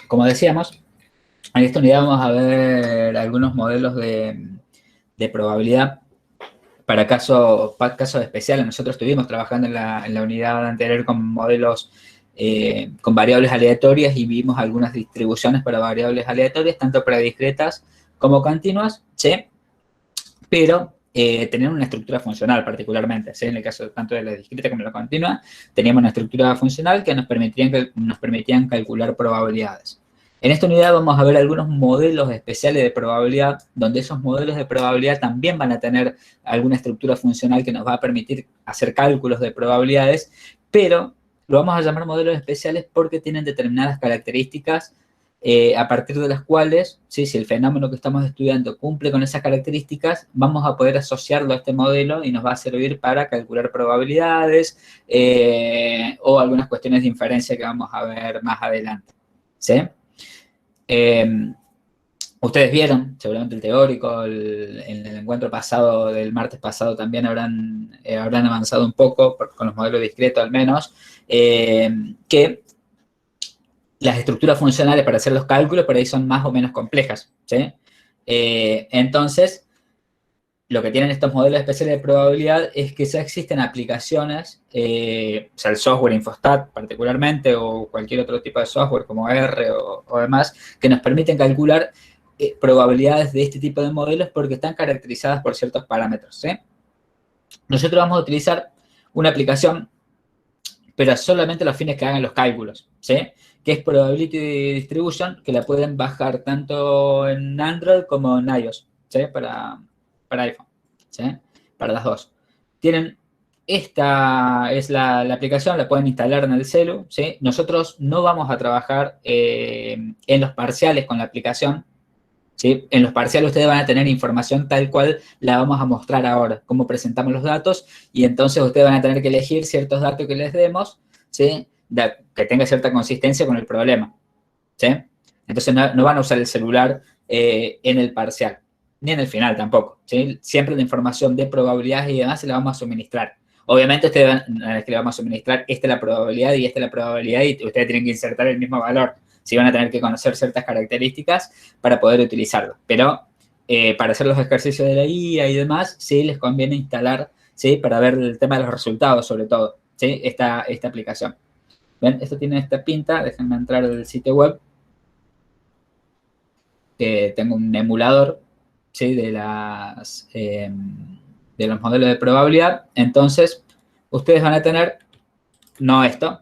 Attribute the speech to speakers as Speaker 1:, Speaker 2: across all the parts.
Speaker 1: como decíamos, en esta unidad vamos a ver algunos modelos de probabilidad para casos especiales. Nosotros estuvimos trabajando en la unidad anterior con modelos con variables aleatorias y vimos algunas distribuciones para variables aleatorias, tanto para discretas como continuas, ¿sí? Pero tener una estructura funcional particularmente, ¿sí? En el caso tanto de la discreta como de la continua, teníamos una estructura funcional que nos permitían calcular probabilidades. En esta unidad vamos a ver algunos modelos especiales de probabilidad, donde esos modelos de probabilidad también van a tener alguna estructura funcional que nos va a permitir hacer cálculos de probabilidades, pero lo vamos a llamar modelos especiales porque tienen determinadas características a partir de las cuales, ¿sí? Si el fenómeno que estamos estudiando cumple con esas características, vamos a poder asociarlo a este modelo y nos va a servir para calcular probabilidades o algunas cuestiones de inferencia que vamos a ver más adelante, ¿sí? Ustedes vieron, seguramente el teórico, en el encuentro pasado del martes pasado también habrán avanzado un poco, con los modelos discretos al menos, que las estructuras funcionales para hacer los cálculos por ahí son más o menos complejas, ¿sí? Entonces, lo que tienen estos modelos especiales de probabilidad es que ya existen aplicaciones, o sea, el software Infostat particularmente, o cualquier otro tipo de software como R o demás, que nos permiten calcular probabilidades de este tipo de modelos porque están caracterizadas por ciertos parámetros, ¿sí? Nosotros vamos a utilizar una aplicación, pero solamente los fines que hagan los cálculos, ¿sí? Que es Probability Distribution, que la pueden bajar tanto en Android como en iOS, ¿sí? Para iPhone, ¿sí? Para las dos. Tienen, esta es la aplicación, la pueden instalar en el celu, ¿sí? Nosotros no vamos a trabajar en los parciales con la aplicación, ¿sí? En los parciales ustedes van a tener información tal cual la vamos a mostrar ahora, cómo presentamos los datos, y entonces ustedes van a tener que elegir ciertos datos que les demos, ¿sí? Que tenga cierta consistencia con el problema, ¿sí? Entonces no van a usar el celular en el parcial, ni en el final tampoco, ¿sí? Siempre la información de probabilidades y demás se la vamos a suministrar. Obviamente ustedes que le vamos a suministrar, esta es la probabilidad y esta es la probabilidad, y ustedes tienen que insertar el mismo valor. Sí, van a tener que conocer ciertas características para poder utilizarlo. Pero para hacer los ejercicios de la guía y demás, sí les conviene instalar, ¿sí? Para ver el tema de los resultados, sobre todo, ¿sí? Esta aplicación. ¿Ven? Esto tiene esta pinta. Déjenme entrar al sitio web. Tengo un emulador, ¿sí? De los modelos de probabilidad. Entonces, ustedes van a tener, no esto,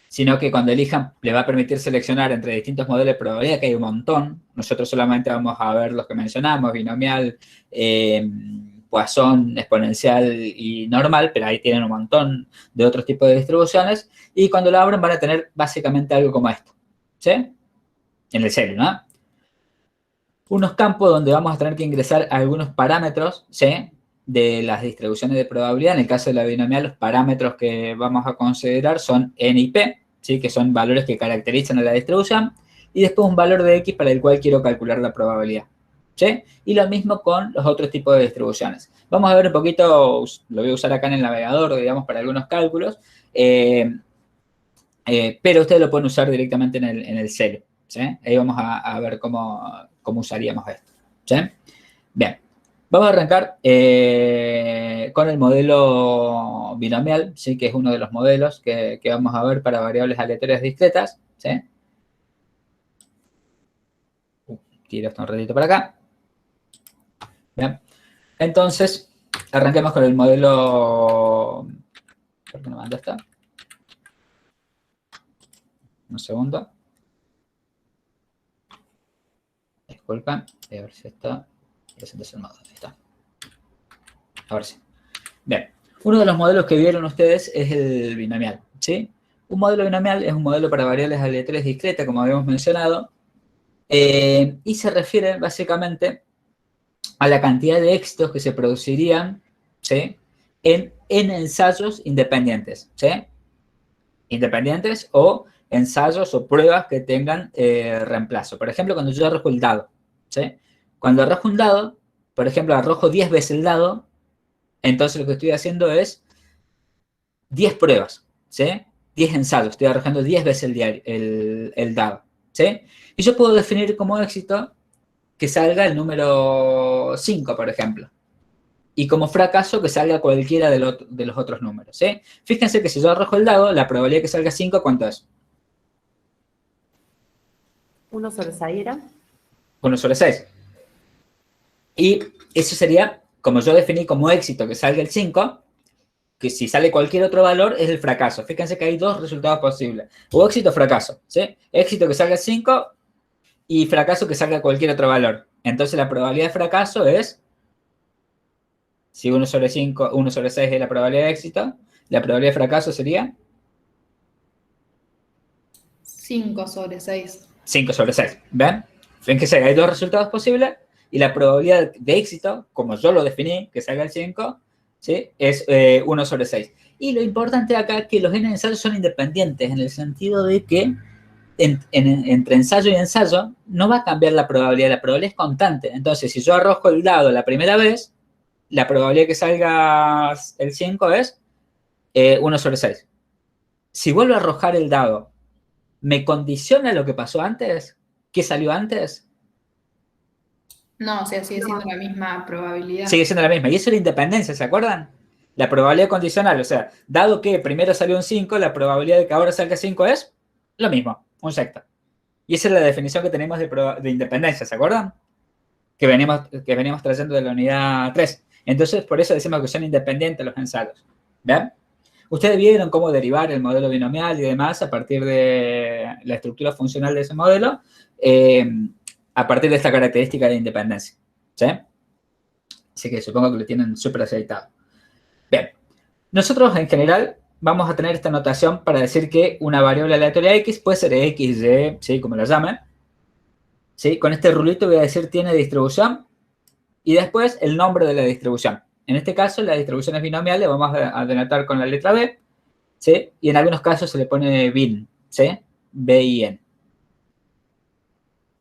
Speaker 1: sino que cuando elijan le va a permitir seleccionar entre distintos modelos de probabilidad, que hay un montón. Nosotros solamente vamos a ver los que mencionamos, binomial, Poisson, exponencial y normal, pero ahí tienen un montón de otros tipos de distribuciones, y cuando lo abran van a tener básicamente algo como esto, ¿sí? En el celu, ¿no? Unos campos donde vamos a tener que ingresar algunos parámetros, ¿sí? De las distribuciones de probabilidad. En el caso de la binomial, los parámetros que vamos a considerar son n y p, ¿sí? Que son valores que caracterizan a la distribución, y después un valor de x para el cual quiero calcular la probabilidad, ¿sí? Y lo mismo con los otros tipos de distribuciones. Vamos a ver un poquito, lo voy a usar acá en el navegador, digamos, para algunos cálculos, pero ustedes lo pueden usar directamente en el celu, ¿sí? Ahí vamos a ver cómo usaríamos esto, ¿sí? Bien, vamos a arrancar con el modelo binomial, ¿sí? Que es uno de los modelos que vamos a ver para variables aleatorias discretas, ¿sí? Tiro esto un ratito para acá. Bien, entonces, arranquemos con el modelo... ¿Por qué no manda esta? Un segundo. Disculpen, a ver si está... Presentes el modo, ahí está. Ahora sí. Bien, uno de los modelos que vieron ustedes es el binomial, ¿sí? Un modelo binomial es un modelo para variables aleatorias discretas, como habíamos mencionado, y se refiere básicamente a la cantidad de éxitos que se producirían, ¿sí? En ensayos independientes, ¿sí? Independientes o ensayos o pruebas que tengan reemplazo. Por ejemplo, cuando yo arrojo el dado, ¿sí? Cuando arrojo un dado, por ejemplo, arrojo 10 veces el dado, entonces lo que estoy haciendo es 10 pruebas, ¿sí? 10 ensayos, estoy arrojando 10 veces el dado, ¿sí? Y yo puedo definir como éxito que salga el número 5, por ejemplo. Y como fracaso que salga cualquiera de los otros números, ¿sí? Fíjense que si yo arrojo el dado, la probabilidad de que salga 5, ¿cuánto es?
Speaker 2: 1/6 era.
Speaker 1: 1/6. Y eso sería, como yo definí como éxito que salga el 5, que si sale cualquier otro valor es el fracaso. Fíjense que hay dos resultados posibles. O éxito o fracaso, ¿sí? Éxito que salga el 5 y fracaso que salga cualquier otro valor. Entonces la probabilidad de fracaso es, si 1/5, 1/6 es la probabilidad de éxito, la probabilidad de fracaso sería
Speaker 3: 5/6.
Speaker 1: 5/6. ¿Ven? Fíjense que hay dos resultados posibles y la probabilidad de éxito, como yo lo definí, que salga el 5, ¿sí? Es 1/6. Y lo importante acá es que los n ensayos son independientes, en el sentido de que entre ensayo y ensayo no va a cambiar la probabilidad es constante. Entonces, si yo arrojo el dado la primera vez, la probabilidad que salga el 5 es 1/6. Si vuelvo a arrojar el dado, ¿me condiciona lo que pasó antes? ¿Qué salió antes?
Speaker 3: No, o sea, sigue siendo la misma probabilidad.
Speaker 1: Sigue siendo la misma. Y eso es la independencia, ¿se acuerdan? La probabilidad condicional, o sea, dado que primero salió un 5, la probabilidad de que ahora salga 5 es lo mismo, un sexto. Y esa es la definición que tenemos de independencia, ¿se acuerdan? Que venimos trayendo de la unidad 3. Entonces, por eso decimos que son independientes los ensayos. ¿Ven? Ustedes vieron cómo derivar el modelo binomial y demás a partir de la estructura funcional de ese modelo, a partir de esta característica de independencia. ¿Sí? Así que supongo que lo tienen súper aceitado. Bien. Nosotros, en general, vamos a tener esta notación para decir que una variable aleatoria X puede ser X, Y, ¿sí? Como la llamen. ¿Sí? Con este rulito voy a decir tiene distribución y después el nombre de la distribución. En este caso, la distribución es binomial, le vamos a denotar con la letra B, ¿sí? Y en algunos casos se le pone bin, ¿sí? B-I-N.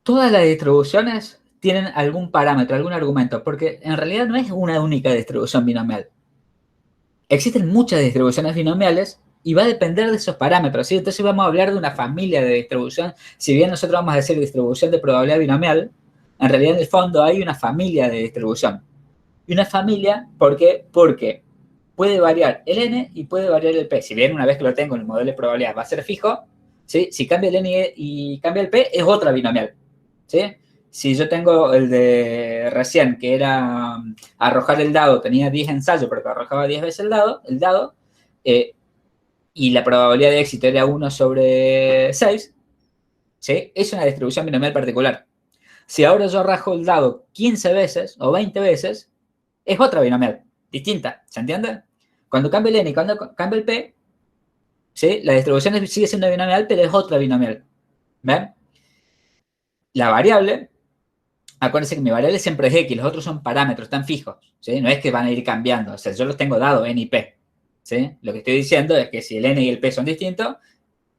Speaker 1: Todas las distribuciones tienen algún parámetro, algún argumento, porque en realidad no es una única distribución binomial. Existen muchas distribuciones binomiales y va a depender de esos parámetros, ¿sí? Entonces vamos a hablar de una familia de distribución. Si bien nosotros vamos a decir distribución de probabilidad binomial, en realidad en el fondo hay una familia de distribución. Y una familia, ¿por qué? Porque puede variar el n y puede variar el p. Si bien una vez que lo tengo en el modelo de probabilidad va a ser fijo, ¿sí? Si cambia el n y cambia el p, es otra binomial, ¿sí? Si yo tengo el de recién, que era arrojar el dado, tenía 10 ensayos porque arrojaba 10 veces el dado, y la probabilidad de éxito era 1/6, ¿sí? Es una distribución binomial particular. Si ahora yo arrojo el dado 15 veces o 20 veces, es otra binomial, distinta, ¿se entiende? Cuando cambia el n y cuando cambia el p, ¿sí? La distribución sigue siendo binomial, pero es otra binomial. ¿Ven? La variable, acuérdense que mi variable siempre es x, los otros son parámetros, están fijos, ¿sí? No es que van a ir cambiando, o sea, yo los tengo dado n y p, ¿sí? Lo que estoy diciendo es que si el n y el p son distintos,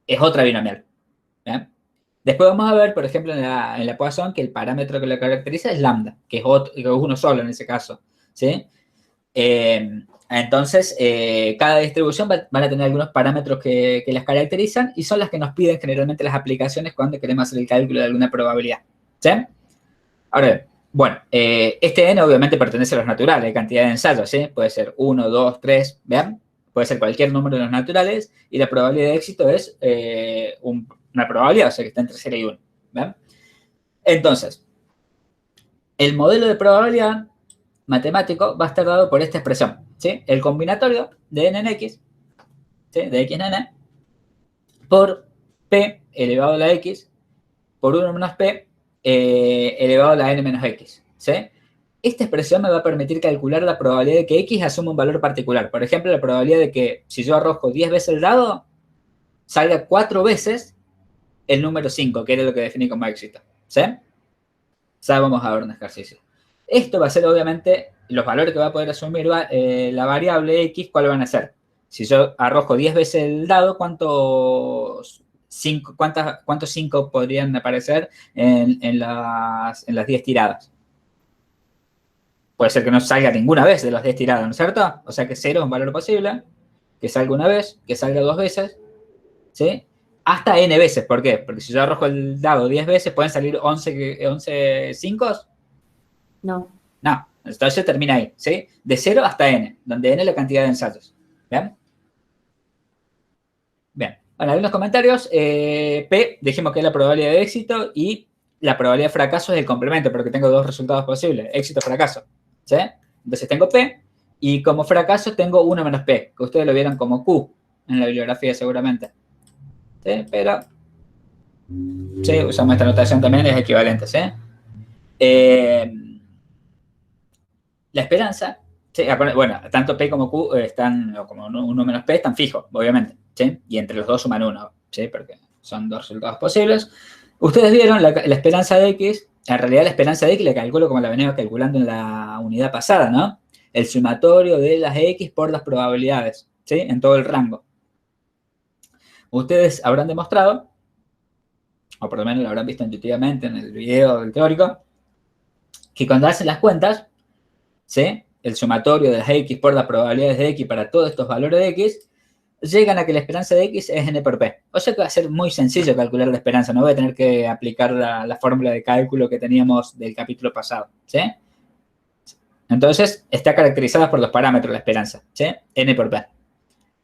Speaker 1: es otra binomial. ¿Ven? Después vamos a ver, por ejemplo, en la Poisson, que el parámetro que lo caracteriza es lambda, que es uno solo en ese caso, ¿sí? Entonces, cada distribución van a tener algunos parámetros que las caracterizan y son las que nos piden generalmente las aplicaciones cuando queremos hacer el cálculo de alguna probabilidad. ¿Sí? Ahora bien, bueno, este n obviamente pertenece a los naturales, hay cantidad de ensayos, ¿sí? Puede ser 1, 2, 3, ¿vean? Puede ser cualquier número de los naturales y la probabilidad de éxito es una probabilidad, o sea que está entre 0 y 1. ¿Vean? Entonces, el modelo de probabilidad matemático va a estar dado por esta expresión, ¿sí? El combinatorio de n en x, ¿sí? De x en n, por p elevado a la x, por 1 menos p elevado a la n menos x, ¿sí? Esta expresión me va a permitir calcular la probabilidad de que x asuma un valor particular. Por ejemplo, la probabilidad de que si yo arrojo 10 veces el dado, salga 4 veces el número 5, que era lo que definí como éxito, ¿sí? Ya vamos a ver un ejercicio. Esto va a ser, obviamente, los valores que va a poder asumir la variable x, ¿cuáles van a ser? Si yo arrojo 10 veces el dado, ¿cuántos 5 podrían aparecer en las 10 tiradas? Puede ser que no salga ninguna vez de las 10 tiradas, ¿no es cierto? O sea que 0 es un valor posible, que salga una vez, que salga 2 veces, ¿sí? hasta n veces. ¿Por qué? Porque si yo arrojo el dado 10 veces, ¿pueden salir 11 5?
Speaker 2: No.
Speaker 1: No, entonces termina ahí, ¿sí? De 0 hasta n, donde n es la cantidad de ensayos. ¿Bien? Bien. Bueno, algunos comentarios. P, dijimos que es la probabilidad de éxito y la probabilidad de fracaso es el complemento, porque tengo dos resultados posibles, éxito o fracaso. ¿Sí? Entonces tengo P y como fracaso tengo 1 menos P, que ustedes lo vieron como Q en la bibliografía seguramente. ¿Sí? Pero sí, usamos esta notación también, es equivalente. ¿Sí? La esperanza, ¿sí? Bueno, tanto P como Q están, o como 1 menos P, están fijos, obviamente. ¿Sí? Y entre los dos suman 1, ¿sí? Porque son dos resultados posibles. Ustedes vieron la esperanza de X, en realidad la esperanza de X la calculo como la venía calculando en la unidad pasada, ¿no? El sumatorio de las X por las probabilidades, ¿sí? En todo el rango. Ustedes habrán demostrado, o por lo menos lo habrán visto intuitivamente en el video del teórico, que cuando hacen las cuentas, ¿sí? El sumatorio de las X por las probabilidades de X para todos estos valores de X, llegan a que la esperanza de X es n por p. O sea que va a ser muy sencillo calcular la esperanza. No voy a tener que aplicar la fórmula de cálculo que teníamos del capítulo pasado. ¿Sí? Entonces, está caracterizada por los parámetros la esperanza. ¿Sí? N por p.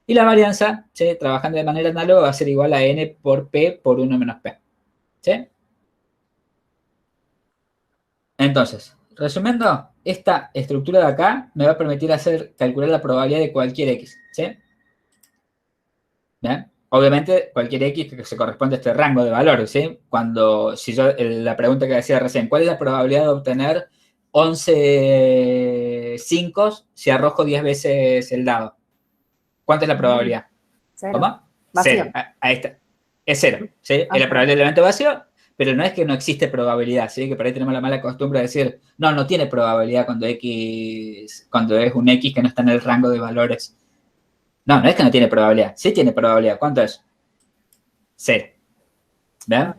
Speaker 1: Y la varianza, ¿sí? Trabajando de manera análoga, va a ser igual a n por p por 1 menos p. ¿Sí? Entonces, resumiendo, esta estructura de acá me va a permitir calcular la probabilidad de cualquier X. ¿Sí? ¿Bien? Obviamente, cualquier X que se corresponde a este rango de valores, ¿sí? Si yo, la pregunta que decía recién, ¿cuál es la probabilidad de obtener 11 5 si arrojo 10 veces el dado? ¿Cuánta es la probabilidad?
Speaker 2: 0.
Speaker 1: ¿Cómo?
Speaker 2: Vacío.
Speaker 1: 0. Ahí está. Es 0, ¿sí? Es la
Speaker 2: Ajá.
Speaker 1: probabilidad del elemento vacío, pero no es que no existe probabilidad, ¿sí? Que por ahí tenemos la mala costumbre de decir, no tiene probabilidad cuando es un X que no está en el rango de valores. No es que no tiene probabilidad. Sí tiene probabilidad. ¿Cuánto es? 0. ¿Ven?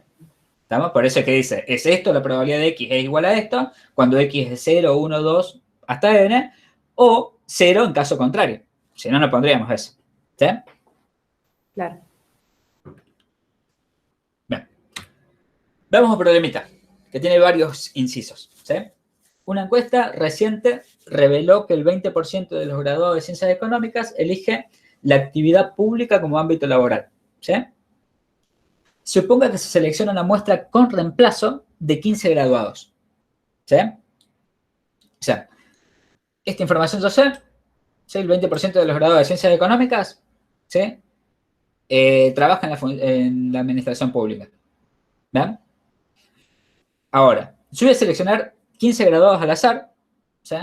Speaker 1: ¿Estamos? Por eso es que dice, es esto, la probabilidad de X es igual a esto, cuando X es 0, 1, 2, hasta N, o 0 en caso contrario. Si no, no pondríamos eso. ¿Sí?
Speaker 2: Claro.
Speaker 1: Bien. Vemos un problemita que tiene varios incisos. ¿Sí? Una encuesta reciente reveló que el 20% de los graduados de Ciencias Económicas elige la actividad pública como ámbito laboral. ¿Sí? Suponga que se selecciona una muestra con reemplazo de 15 graduados. ¿Sí? O sea, esta información yo sé, ¿sí? El 20% de los graduados de Ciencias Económicas, ¿sí? Trabaja en la administración pública. ¿Ven? Ahora, yo voy a seleccionar 15 graduados al azar, ¿sí?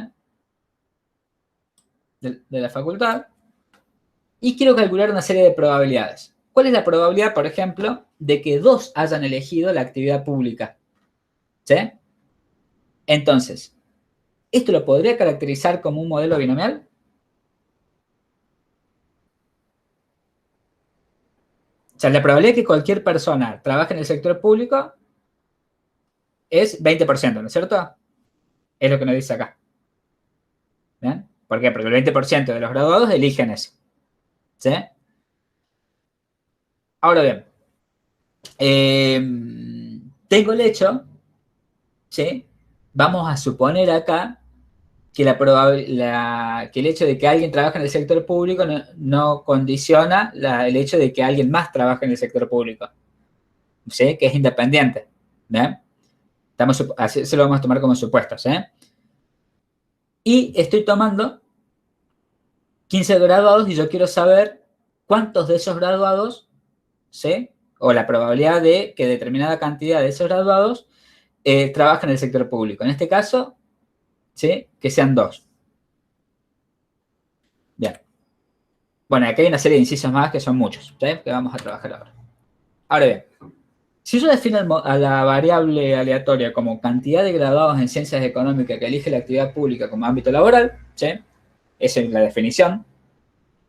Speaker 1: de la facultad, y quiero calcular una serie de probabilidades. ¿Cuál es la probabilidad, por ejemplo, de que 2 hayan elegido la actividad pública? ¿Sí? Entonces, ¿esto lo podría caracterizar como un modelo binomial? O sea, la probabilidad de que cualquier persona trabaje en el sector público es 20%, ¿no es cierto? Es lo que nos dice acá. ¿Bien? ¿Por qué? Porque el 20% de los graduados eligen eso. ¿Sí? Ahora bien, tengo el hecho, ¿sí? Vamos a suponer acá que, que el hecho de que alguien trabaje en el sector público no condiciona el hecho de que alguien más trabaje en el sector público. ¿Sí? Que es independiente. ¿Bien? Así se lo vamos a tomar como supuesto. ¿Sí? Y estoy tomando 15 graduados y yo quiero saber cuántos de esos graduados, ¿sí? O la probabilidad de que determinada cantidad de esos graduados trabajen en el sector público. En este caso, ¿sí? Que sean 2. Bien. Bueno, aquí hay una serie de incisos más que son muchos, ¿sí? Que vamos a trabajar ahora. Ahora bien, si yo defino a la variable aleatoria como cantidad de graduados en ciencias económicas que elige la actividad pública como ámbito laboral, ¿sí? Esa es la definición.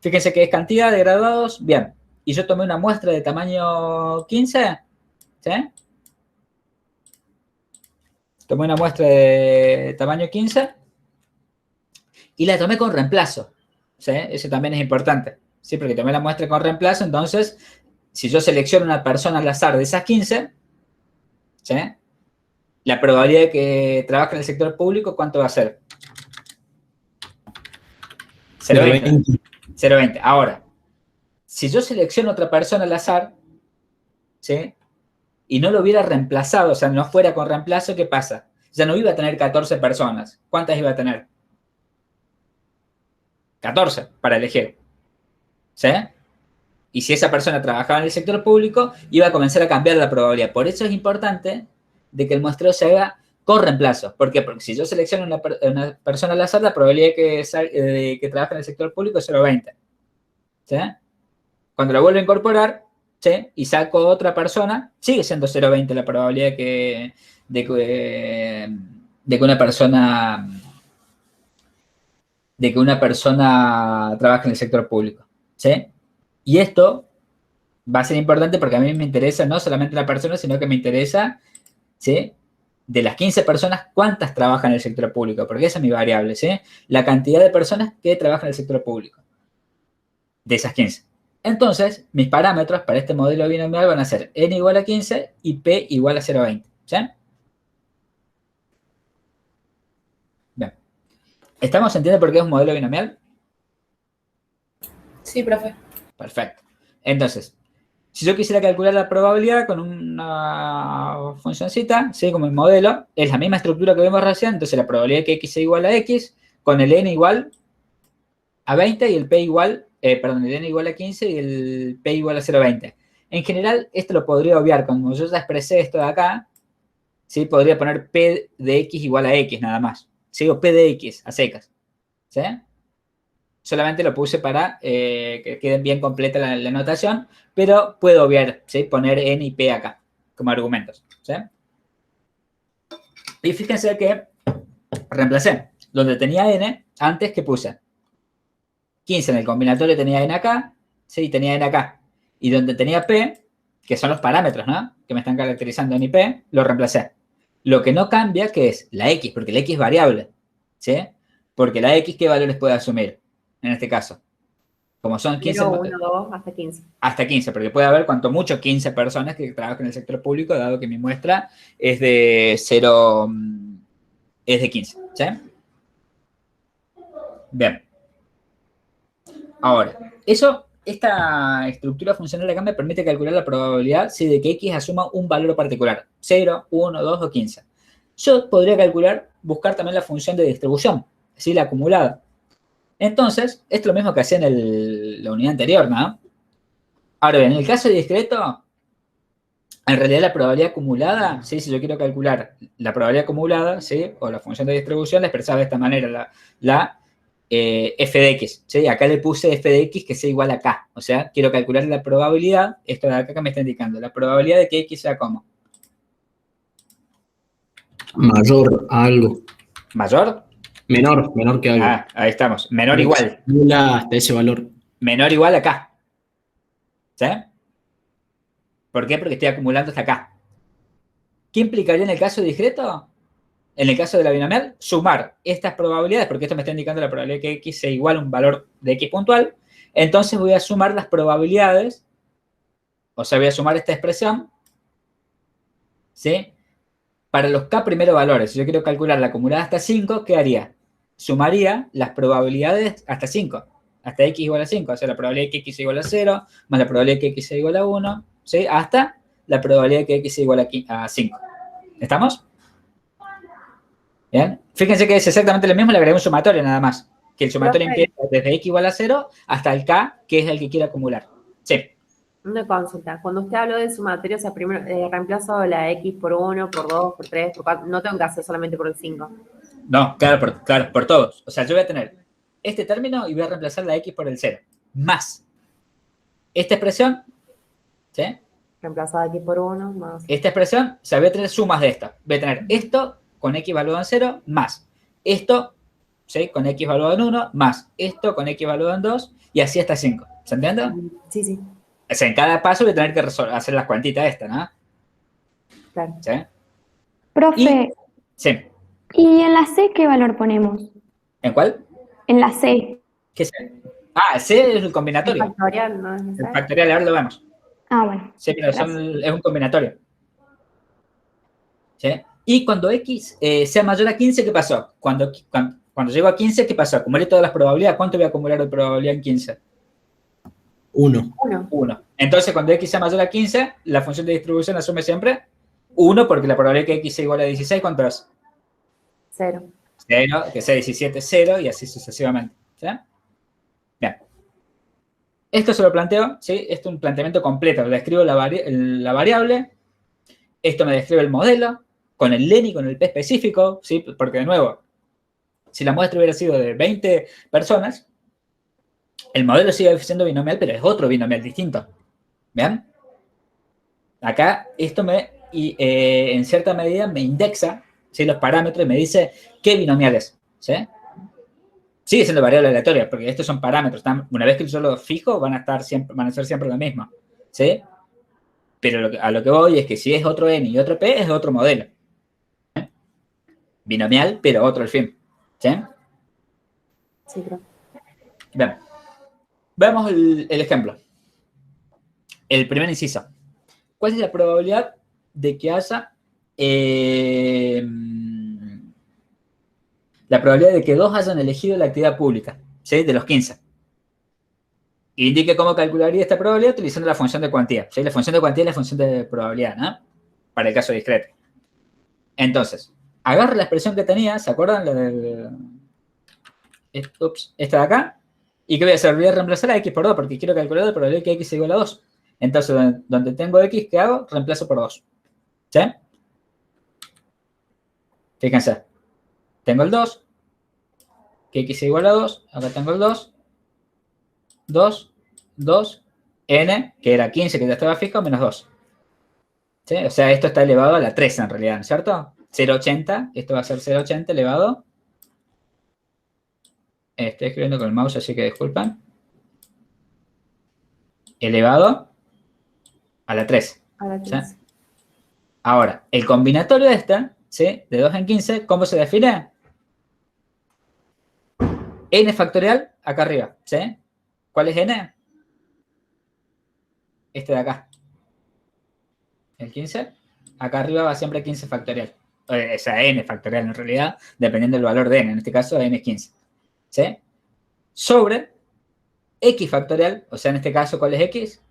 Speaker 1: Fíjense que es cantidad de graduados, bien. Y yo tomé una muestra de tamaño 15, ¿sí? Tomé una muestra de tamaño 15 y la tomé con reemplazo, ¿sí? Eso también es importante, ¿sí? Porque tomé la muestra con reemplazo, entonces si yo selecciono una persona al azar de esas 15, ¿sí? La probabilidad de que trabaje en el sector público, ¿cuánto va a ser? 0,20. 0,20. Ahora, si yo selecciono otra persona al azar, ¿sí? Y no lo hubiera reemplazado, o sea, no fuera con reemplazo, ¿qué pasa? Ya no iba a tener 14 personas. ¿Cuántas iba a tener? 14 para elegir. ¿Sí? Y si esa persona trabajaba en el sector público, iba a comenzar a cambiar la probabilidad. Por eso es importante de que el muestreo se haga con reemplazo. ¿Por qué? Porque si yo selecciono una persona al azar, la probabilidad de que trabaje en el sector público es 0,20. ¿Sí? Cuando lo vuelvo a incorporar, ¿sí? Y saco otra persona, sigue siendo 0,20 la probabilidad de que una persona trabaje en el sector público. ¿Sí? Y esto va a ser importante porque a mí me interesa no solamente la persona, sino que me interesa, ¿sí? De las 15 personas, ¿cuántas trabajan en el sector público? Porque esa es mi variable, ¿sí? La cantidad de personas que trabajan en el sector público. De esas 15. Entonces, mis parámetros para este modelo binomial van a ser n igual a 15 y p igual a 0,20. ¿Sí? Bien. ¿Estamos entendiendo por qué es un modelo binomial?
Speaker 3: Sí, profe.
Speaker 1: Perfecto. Entonces, si yo quisiera calcular la probabilidad con una funcioncita, ¿sí? Como el modelo, es la misma estructura que vimos recién, entonces la probabilidad de que x sea igual a x, con el n igual a 20 y el p igual, el n igual a 15 y el p igual a 0,20. En general, esto lo podría obviar. Como yo ya expresé esto de acá, ¿sí? Podría poner p de x igual a x nada más. ¿Sí? O p de x a secas. ¿Sí? Solamente lo puse para que quede bien completa la notación, pero puedo obviar, ¿sí? Poner n y p acá como argumentos. ¿Sí? Y fíjense que reemplacé. Donde tenía n, antes que puse 15 en el combinatorio tenía n acá, sí, tenía n acá. Y donde tenía p, que son los parámetros, ¿no? Que me están caracterizando n y p, lo reemplacé. Lo que no cambia, que es la x, porque la x es variable, ¿sí? Porque la x, ¿qué valores puede asumir en este caso? Como son 15...
Speaker 2: 0, 1, 2, hasta 15.
Speaker 1: Hasta 15, porque puede haber cuanto mucho 15 personas que trabajan en el sector público, dado que mi muestra es de 0, es de 15, ¿sí? Bien. Ahora, esta estructura funcional acá me permite calcular la probabilidad ¿sí? de que x asuma un valor particular, 0, 1, 2 o 15. Yo podría buscar también la función de distribución, ¿sí? La acumulada. Entonces, esto es lo mismo que hacía en la unidad anterior, ¿no? Ahora bien, en el caso de discreto, en realidad la probabilidad acumulada, ¿sí? Si yo quiero calcular la probabilidad acumulada, ¿sí? O la función de distribución, la expresaba de esta manera, la f de x, ¿sí? Acá le puse f de x que sea igual a k, o sea, quiero calcular la probabilidad, esto de acá que me está indicando, la probabilidad de que x sea como.
Speaker 4: Mayor a algo.
Speaker 1: ¿Mayor?
Speaker 4: Menor que algo.
Speaker 1: Ah, ahí estamos, menor igual.
Speaker 4: Nula hasta ese valor.
Speaker 1: Menor igual a k. ¿Sí? ¿Por qué? Porque estoy acumulando hasta acá. ¿Qué implicaría en el caso discreto? En el caso de la binomial, sumar estas probabilidades, porque esto me está indicando la probabilidad de que x sea igual a un valor de x puntual. Entonces voy a sumar las probabilidades, o sea, voy a sumar esta expresión, ¿sí? Para los k primeros valores. Si yo quiero calcular la acumulada hasta 5, ¿qué haría? Sumaría las probabilidades hasta 5, hasta x igual a 5, o sea, la probabilidad de que x sea igual a 0, más la probabilidad de que x sea igual a 1, ¿sí? Hasta la probabilidad de que x sea igual a 5. ¿Estamos? ¿Bien? Fíjense que es exactamente lo mismo, le agregué un sumatorio nada más. Que el sumatorio empieza desde x igual a 0 hasta el k, que es el que quiere acumular. Sí.
Speaker 2: Una consulta. Cuando usted habló de sumatorio, o sea, primero reemplazo la x por 1, por 2, por 3, por 4. No tengo que hacer solamente por el 5.
Speaker 1: No, claro, por todos. O sea, yo voy a tener este término y voy a reemplazar la x por el 0. Más esta expresión, ¿sí?
Speaker 2: Reemplazada x por 1, más.
Speaker 1: Esta expresión, o sea, voy a tener sumas de esta. Voy a tener esto con x valuado en 0, más esto, ¿sí? Con x valuado en 1, más esto con x valuado en 2, y así hasta 5. ¿Se entiende?
Speaker 2: Sí, sí.
Speaker 1: O sea, en cada paso voy a tener que hacer las cuantitas estas, ¿no?
Speaker 2: Claro.
Speaker 1: ¿Sí?
Speaker 5: Profe,
Speaker 1: Sí.
Speaker 5: ¿y en la C qué valor ponemos?
Speaker 1: ¿En cuál?
Speaker 5: En la C.
Speaker 1: ¿Qué C? Ah, C es el combinatorio.
Speaker 2: El factorial, ¿no?
Speaker 1: El factorial, ahora lo vemos.
Speaker 5: Bueno.
Speaker 1: Sí, pero es un combinatorio. ¿Sí? Y cuando X sea mayor a 15, ¿qué pasó? Cuando llego a 15, ¿qué pasó? Acumulé todas las probabilidades. ¿Cuánto voy a acumular de probabilidad en 15?
Speaker 4: 1.
Speaker 1: 1. Entonces, cuando X sea mayor a 15, la función de distribución asume siempre 1, porque la probabilidad que X sea igual a 16, ¿cuánto es?
Speaker 2: 0.
Speaker 1: 0, que sea 17, 0, y así sucesivamente. ¿Sí? Bien. Esto se lo planteo, ¿sí? Esto es un planteamiento completo. Le escribo la variable. Esto me describe el modelo, con el len y con el p específico, ¿sí? Porque, de nuevo, si la muestra hubiera sido de 20 personas, el modelo sigue siendo binomial, pero es otro binomial distinto. ¿Bien? Acá esto en cierta medida me indexa, ¿sí? Los parámetros y me dice qué binomial es. ¿Sí? Sigue siendo variable aleatoria, porque estos son parámetros. Una vez que yo los fijo, van a ser siempre lo mismo. ¿Sí? Pero a lo que voy es que si es otro n y otro p, es otro modelo. ¿Sí? Binomial, pero otro al fin. ¿Sí?
Speaker 2: Sí, creo.
Speaker 1: Bien. Veamos el ejemplo. El primer inciso. ¿Cuál es la probabilidad de que haya la probabilidad de que 2 hayan elegido la actividad pública? ¿Sí? De los 15. Indique cómo calcularía esta probabilidad utilizando la función de cuantía. ¿Sí? La función de cuantía es la función de probabilidad, ¿no? Para el caso discreto. Entonces, agarro la expresión que tenía, ¿se acuerdan? Esta de acá. ¿Y qué voy a hacer? Voy a reemplazar a x por 2 porque quiero calcular la probabilidad de que x sea igual a 2. Entonces, donde tengo x, ¿qué hago? Reemplazo por 2. ¿Sí? Fíjense. Tengo el 2. Que x sea igual a 2. Acá tengo el 2. 2, 2, n, que era 15, que ya estaba fijo, menos 2. ¿Sí? O sea, esto está elevado a la 3 en realidad, ¿no es cierto? 0,80, esto va a ser 0,80 elevado. Estoy escribiendo con el mouse, así que disculpen. Elevado a la 3.
Speaker 2: A la 3.
Speaker 1: ¿Sí? Ahora, el combinatorio de esta, ¿sí? De 2 en 15, ¿cómo se define? N factorial, acá arriba, ¿sí? ¿Cuál es n? Este de acá. El 15. Acá arriba va siempre 15 factorial. O sea, n factorial en realidad, dependiendo del valor de n. En este caso, n es 15. ¿Sí? Sobre x factorial, o sea, en este caso, ¿cuál es x?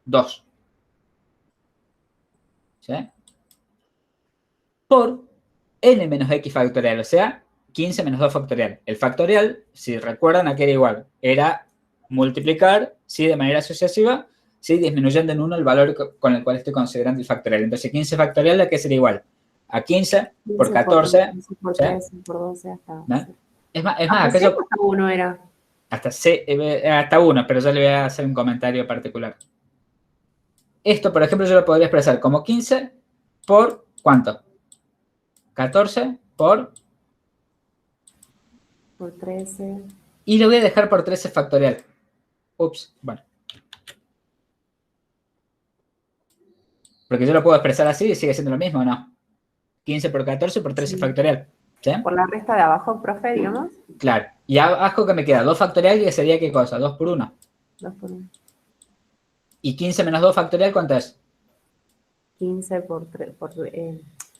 Speaker 1: 2. ¿Sí? Por n menos x factorial, o sea, 15 menos 2 factorial. El factorial, si recuerdan, aquí era igual. Era multiplicar, ¿sí? De manera sucesiva, ¿sí? Disminuyendo en 1 el valor con el cual estoy considerando el factorial. Entonces, 15 factorial, ¿a qué sería igual? A 15 por 14.
Speaker 2: 15 por 13, por 12, hasta...
Speaker 1: ¿No? Es más,
Speaker 2: Hasta 1 era.
Speaker 1: Hasta 1, pero yo le voy a hacer un comentario particular. Esto, por ejemplo, yo lo podría expresar como 15 por ¿cuánto? 14 por
Speaker 2: 13.
Speaker 1: Y lo voy a dejar por 13 factorial. Ups, bueno. Porque yo lo puedo expresar así y sigue siendo lo mismo, ¿o no? 15 por 14 por 13 factorial. ¿Sí?
Speaker 2: Por la resta de abajo, profe, digamos.
Speaker 1: Claro. Y abajo que me queda 2 factorial, que sería ¿qué cosa? 2 por 1.
Speaker 2: 2 por 1.
Speaker 1: ¿Y 15 menos 2 factorial cuánto es?
Speaker 2: 15 por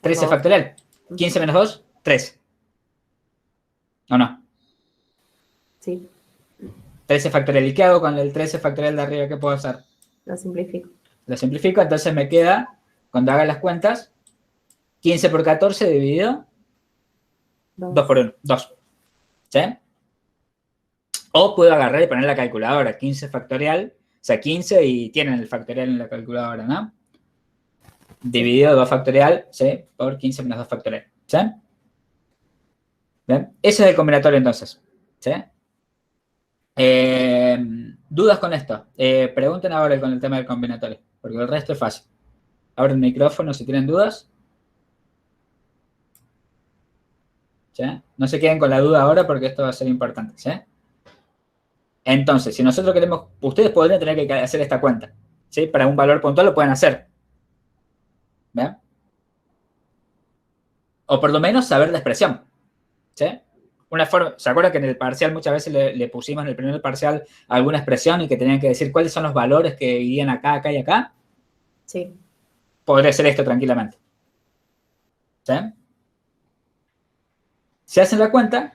Speaker 1: 13 factorial. 15 menos 2, 13. ¿O no?
Speaker 2: Sí.
Speaker 1: 13 factorial. ¿Y qué hago con el 13 factorial de arriba? ¿Qué puedo hacer?
Speaker 2: Lo simplifico.
Speaker 1: Lo simplifico, entonces me queda, cuando haga las cuentas, 15 por 14 dividido 2 por 1, 2. ¿Sí? O puedo agarrar y poner la calculadora, 15 factorial, o sea, 15 y tienen el factorial en la calculadora, ¿no? Dividido 2 factorial, ¿sí? Por 15 menos 2 factorial, ¿sí? ¿Bien? Ese es el combinatorio entonces, ¿sí? ¿Dudas con esto? Pregunten ahora con el tema del combinatorio, porque el resto es fácil. Abren el micrófono si tienen dudas. ¿Sí? No se queden con la duda ahora porque esto va a ser importante, ¿sí? Entonces, si nosotros queremos, ustedes podrían tener que hacer esta cuenta, ¿sí? Para un valor puntual lo pueden hacer. ¿Bien? O por lo menos saber la expresión, ¿sí? Una forma, ¿se acuerdan que en el parcial muchas veces le pusimos en el primer parcial alguna expresión y que tenían que decir cuáles son los valores que irían acá, acá y acá?
Speaker 2: Sí.
Speaker 1: Podría ser esto tranquilamente. ¿Sí? Si hacen la cuenta,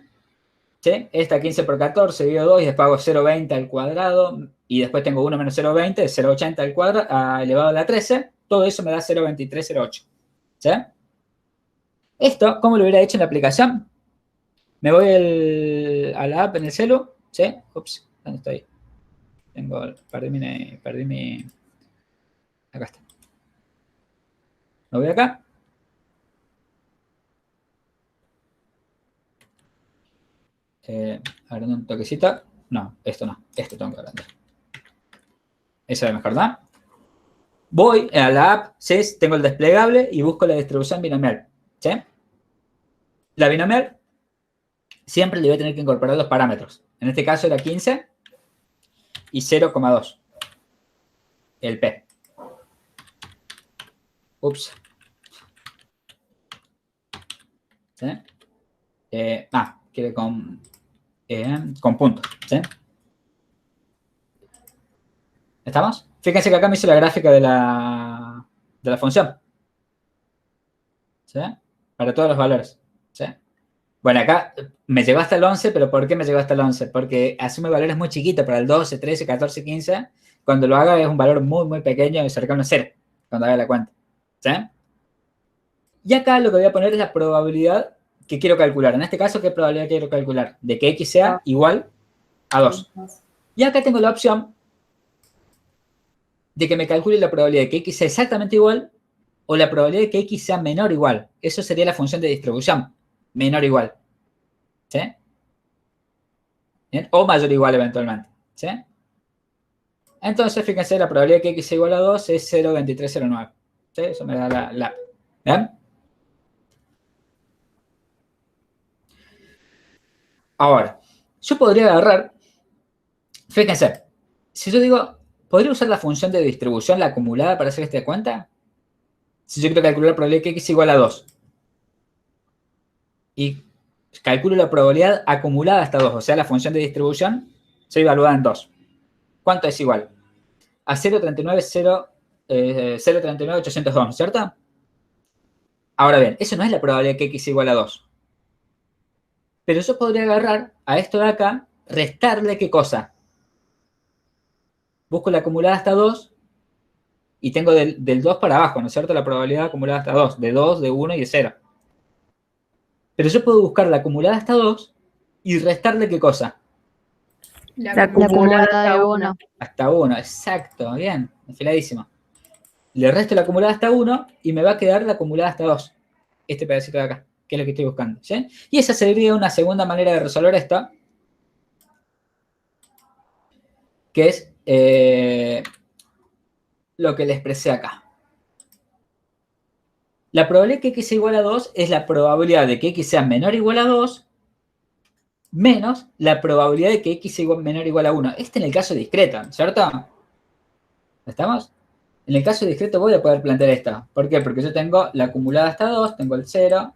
Speaker 1: ¿sí? Esta 15 por 14 dividido 2 y después hago 0,20 al cuadrado y después tengo 1 menos 0,20, 0,80 al cuadrado elevado a la 13, todo eso me da 0,2308. ¿Sí? Esto, ¿cómo lo hubiera hecho en la aplicación? Me voy a la app en el celu, ¿sí? Ups, ¿dónde estoy? Perdí mi... Acá está. Me voy acá. Abriendo un toquecito. No, esto no. Esto tengo que agrandar. Eso es mejor, ¿no? Voy a la app, ¿sí? Tengo el desplegable y busco la distribución binomial, ¿sí? La binomial siempre le voy a tener que incorporar los parámetros. En este caso era 15 y 0,2. El P. Ups. ¿Sí? Quiere con puntos, ¿sí? ¿Estamos? Fíjense que acá me hizo la gráfica de la función. ¿Sí? Para todos los valores. ¿Sí? Bueno, acá me llegó hasta el 11, pero ¿por qué me llegó hasta el 11? Porque asume valores muy chiquitos para el 12, 13, 14, 15. Cuando lo haga es un valor muy, muy pequeño y cercano a 0, cuando haga la cuenta. ¿Sí? Y acá lo que voy a poner es la probabilidad que quiero calcular. En este caso, ¿qué probabilidad quiero calcular? De que x sea igual a 2. Y acá tengo la opción de que me calcule la probabilidad de que x sea exactamente igual o la probabilidad de que x sea menor o igual. Eso sería la función de distribución. Menor o igual. ¿Sí? ¿Bien? O mayor o igual eventualmente. ¿Sí? Entonces, fíjense, la probabilidad de que x sea igual a 2 es 0,2309. ¿Sí? Eso me da la. ¿Bien? Ahora, yo podría agarrar, fíjense, si yo digo, ¿podría usar la función de distribución, la acumulada, para hacer esta cuenta? Si yo quiero calcular la probabilidad de que x es igual a 2. Y calculo la probabilidad acumulada hasta 2, o sea, la función de distribución se evalúa en 2. ¿Cuánto es igual? A 0,39,802, ¿cierto? Ahora bien, eso no es la probabilidad de que x es igual a 2. Pero yo podría agarrar a esto de acá, restarle ¿qué cosa? Busco la acumulada hasta 2 y tengo del 2 para abajo, ¿no es cierto? La probabilidad acumulada hasta 2, de 2, de 1 y de 0. Pero yo puedo buscar la acumulada hasta 2 y restarle ¿qué cosa?
Speaker 3: La
Speaker 2: La acumulada
Speaker 3: acumulada
Speaker 2: hasta
Speaker 3: de
Speaker 2: 1.
Speaker 3: 1.
Speaker 1: Hasta 1, exacto, bien, afiladísimo. Le resto la acumulada hasta 1 y me va a quedar la acumulada hasta 2. Este pedacito de acá, que es lo que estoy buscando, ¿sí? Y esa sería una segunda manera de resolver esto, que es lo que le expresé acá. La probabilidad de que x sea igual a 2 es la probabilidad de que x sea menor o igual a 2 menos la probabilidad de que x sea menor o igual a 1. Este en el caso discreto, ¿cierto? ¿Estamos? En el caso discreto voy a poder plantear esto. ¿Por qué? Porque yo tengo la acumulada hasta 2, tengo el 0,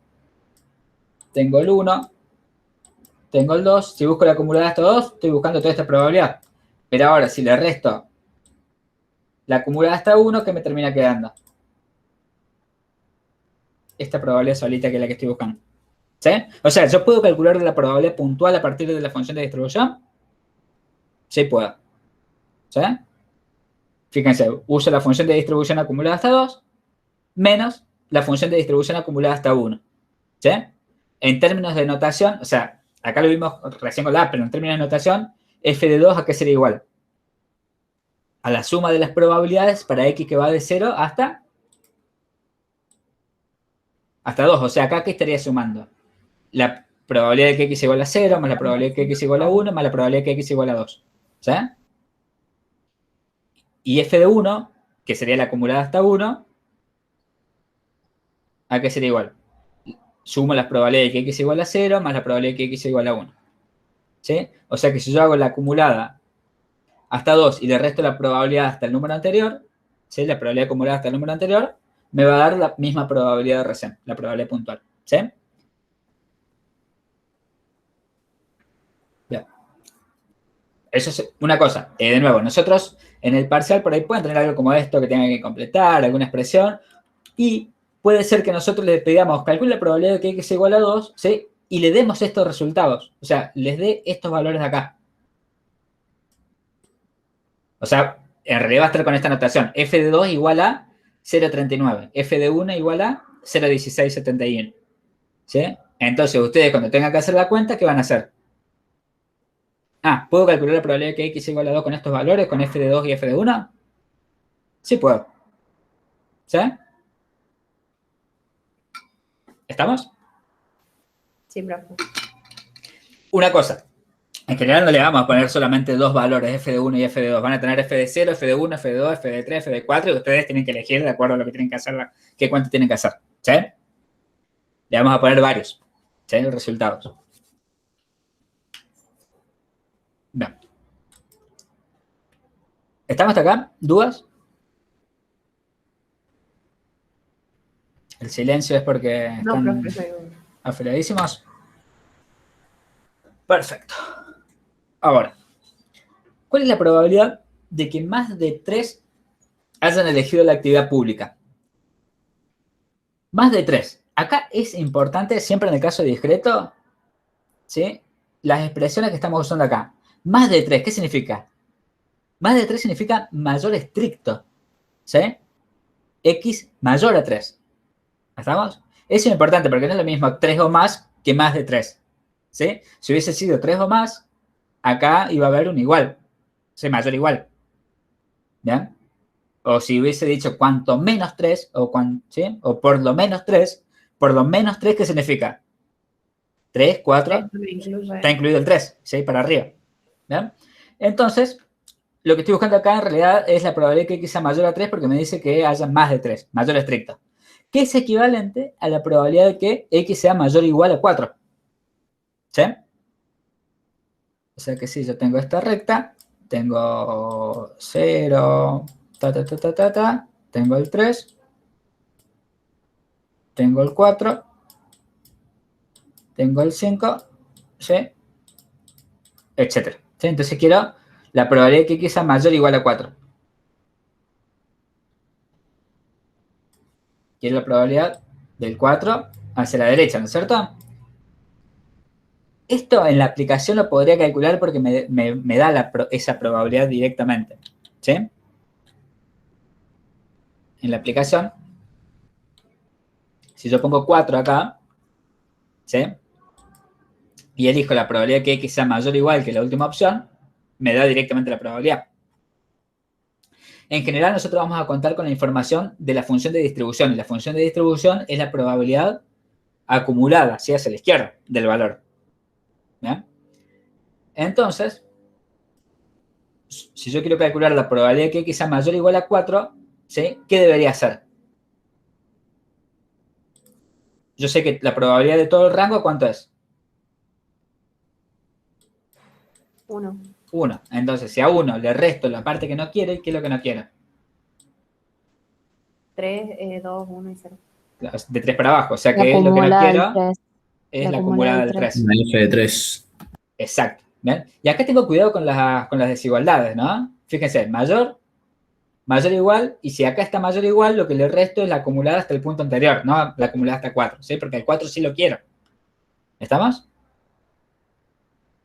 Speaker 1: tengo el 1, tengo el 2. Si busco la acumulada hasta 2, estoy buscando toda esta probabilidad. Pero ahora, si le resto la acumulada hasta 1, ¿qué me termina quedando? Esta probabilidad solita que es la que estoy buscando. ¿Sí? O sea, ¿yo puedo calcular la probabilidad puntual a partir de la función de distribución? Sí puedo. ¿Sí? Fíjense, uso la función de distribución acumulada hasta 2 menos la función de distribución acumulada hasta 1. ¿Sí? En términos de notación, o sea, acá lo vimos recién con la app, pero en términos de notación, f de 2 ¿a qué sería igual? A la suma de las probabilidades para x que va de 0 hasta 2. O sea, acá ¿qué estaría sumando? La probabilidad de que x igual a 0 más la probabilidad de que x igual a 1 más la probabilidad de que x igual a 2. ¿Sí? Y f de 1, que sería la acumulada hasta 1, ¿a qué sería igual? Sumo las probabilidades de que x igual a 0 más la probabilidad de que x igual a 1. ¿Sí? O sea que si yo hago la acumulada hasta 2 y le resto la probabilidad hasta el número anterior, ¿sí? La probabilidad acumulada hasta el número anterior, me va a dar la misma probabilidad de recién, la probabilidad puntual. ¿Sí? Eso es una cosa. De nuevo, nosotros en el parcial por ahí pueden tener algo como esto que tengan que completar, alguna expresión, y puede ser que nosotros les pidamos, calcule la probabilidad de que X sea igual a 2, ¿sí? Y le demos estos resultados. O sea, les dé estos valores de acá. O sea, en realidad va a estar con esta notación. F de 2 igual a 0,39. F de 1 igual a 0,1671. ¿Sí? Entonces, ustedes cuando tengan que hacer la cuenta, ¿qué van a hacer? ¿Puedo calcular la probabilidad de que X sea igual a 2 con estos valores, con F de 2 y F de 1? Sí puedo. ¿Sí? ¿Estamos?
Speaker 2: Sí, profe.
Speaker 1: Una cosa. En general no le vamos a poner solamente dos valores, F de 1 y F de 2. Van a tener F de 0, F de 1, F de 2, F de 3, F de 4, y ustedes tienen que elegir de acuerdo a lo que tienen que hacer, qué cuenta tienen que hacer. ¿Sí? Le vamos a poner varios. ¿Sí? Resultados. Bien. ¿Estamos hasta acá? ¿Dudas? El silencio es porque
Speaker 2: No,
Speaker 1: están
Speaker 2: profe, no.
Speaker 1: afiladísimos. Perfecto. Ahora, ¿cuál es la probabilidad de que más de 3 hayan elegido la actividad pública? Más de 3. Acá es importante, siempre en el caso discreto, ¿sí? Las expresiones que estamos usando acá. Más de 3, ¿qué significa? Más de 3 significa mayor estricto, ¿sí? X mayor a 3. ¿Estamos? Eso es importante porque no es lo mismo 3 o más que más de 3. ¿Sí? Si hubiese sido 3 o más, acá iba a haber un igual. ¿Sí? Mayor igual. ¿Bien? O si hubiese dicho cuanto menos 3, ¿sí? O por lo menos 3, ¿qué significa? 3, 4, está incluido el 3, ¿sí? Para arriba. ¿Bien? Entonces, lo que estoy buscando acá en realidad es la probabilidad de que X sea mayor a 3 porque me dice que haya más de 3, mayor estricto. Que es equivalente a la probabilidad de que X sea mayor o igual a 4. ¿Sí? O sea que si yo tengo esta recta, tengo 0, tengo el 3, tengo el 4, tengo el 5, ¿sí? Etcétera. ¿Sí? Entonces quiero la probabilidad de que X sea mayor o igual a 4. Quiero la probabilidad del 4 hacia la derecha, ¿no es cierto? Esto en la aplicación lo podría calcular porque me da esa probabilidad directamente. ¿Sí? En la aplicación, si yo pongo 4 acá, ¿sí? Y elijo la probabilidad de que X sea mayor o igual que la última opción, me da directamente la probabilidad. En general, nosotros vamos a contar con la información de la función de distribución. Y la función de distribución es la probabilidad acumulada, ¿sí? Hacia la izquierda del valor. ¿Bien? Entonces, si yo quiero calcular la probabilidad de que X sea mayor o igual a 4, ¿sí? ¿Qué debería hacer? Yo sé que la probabilidad de todo el rango, ¿cuánto es?
Speaker 2: 1.
Speaker 1: 1. Entonces, si a 1 le resto la parte que no quiere, ¿qué es lo que no quiere?
Speaker 2: 3, 2, 1 y 0.
Speaker 1: De 3 para abajo. O sea
Speaker 5: La
Speaker 1: que es lo que no
Speaker 5: acumulada del
Speaker 1: quiero,
Speaker 5: 3.
Speaker 1: es la acumulada del 3.
Speaker 4: Una F de 3.
Speaker 1: Exacto. ¿Ven? Y acá tengo cuidado con las desigualdades, ¿no? Fíjense, mayor o igual, y si acá está mayor o igual, lo que le resto es la acumulada hasta el punto anterior, no la acumulada hasta 4, ¿sí? Porque el 4 sí lo quiero. ¿Estamos?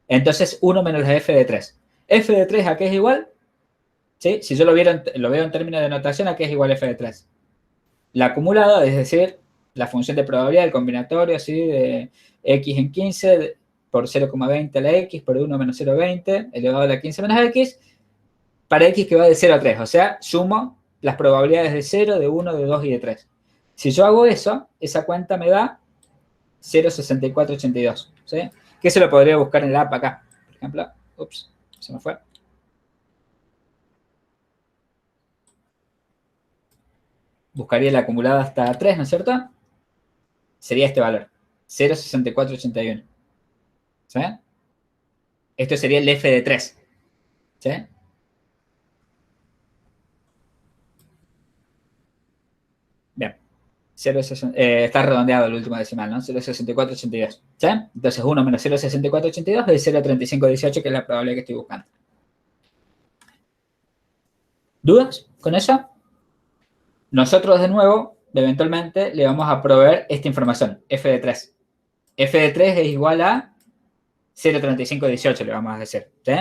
Speaker 1: Entonces, 1 menos la f de 3. F de 3 a qué es igual, ¿sí? Si yo lo veo en términos de notación, a qué es igual f de 3. La acumulada, es decir, la función de probabilidad del combinatorio, ¿sí? De x en 15 por 0,20 a la x por 1 menos 0,20 elevado a la 15 menos x, para x que va de 0 a 3. O sea, sumo las probabilidades de 0, de 1, de 2 y de 3. Si yo hago eso, esa cuenta me da 0,6482. ¿Sí? Que se lo podría buscar en el app acá. Por ejemplo, ups, se me fue. Buscaría la acumulada hasta 3, ¿no es cierto? Sería este valor, 0,6481. ¿Sí? Esto sería el f de 3. ¿Sí? Bien. Está redondeado el último decimal, ¿no? 0,6482. ¿Sí? Entonces 1 menos 0,6482 es 0,3518, que es la probabilidad que estoy buscando. ¿Dudas con eso? Nosotros, de nuevo, eventualmente le vamos a proveer esta información, f de 3. F de 3 es igual a 0,3518, le vamos a decir. ¿Sí?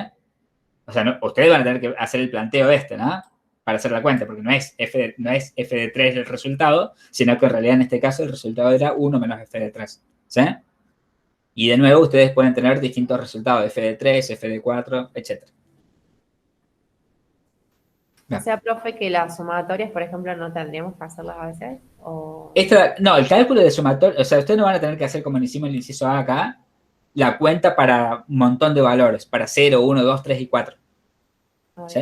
Speaker 1: O sea, ustedes van a tener que hacer el planteo ¿no? Para hacer la cuenta, porque no es f de 3 el resultado, sino que en realidad en este caso el resultado era 1 menos f de 3. ¿Sí? Y de nuevo, ustedes pueden tener distintos resultados, f de 3, f de 4, etc.
Speaker 2: O sea, profe, que las sumatorias, por ejemplo, no tendríamos que hacerlas a veces. ¿O?
Speaker 1: No, el cálculo de sumatoria, o sea, ustedes no van a tener que hacer como hicimos el inciso A acá, la cuenta para un montón de valores, para 0, 1, 2, 3 y 4. ¿Sí?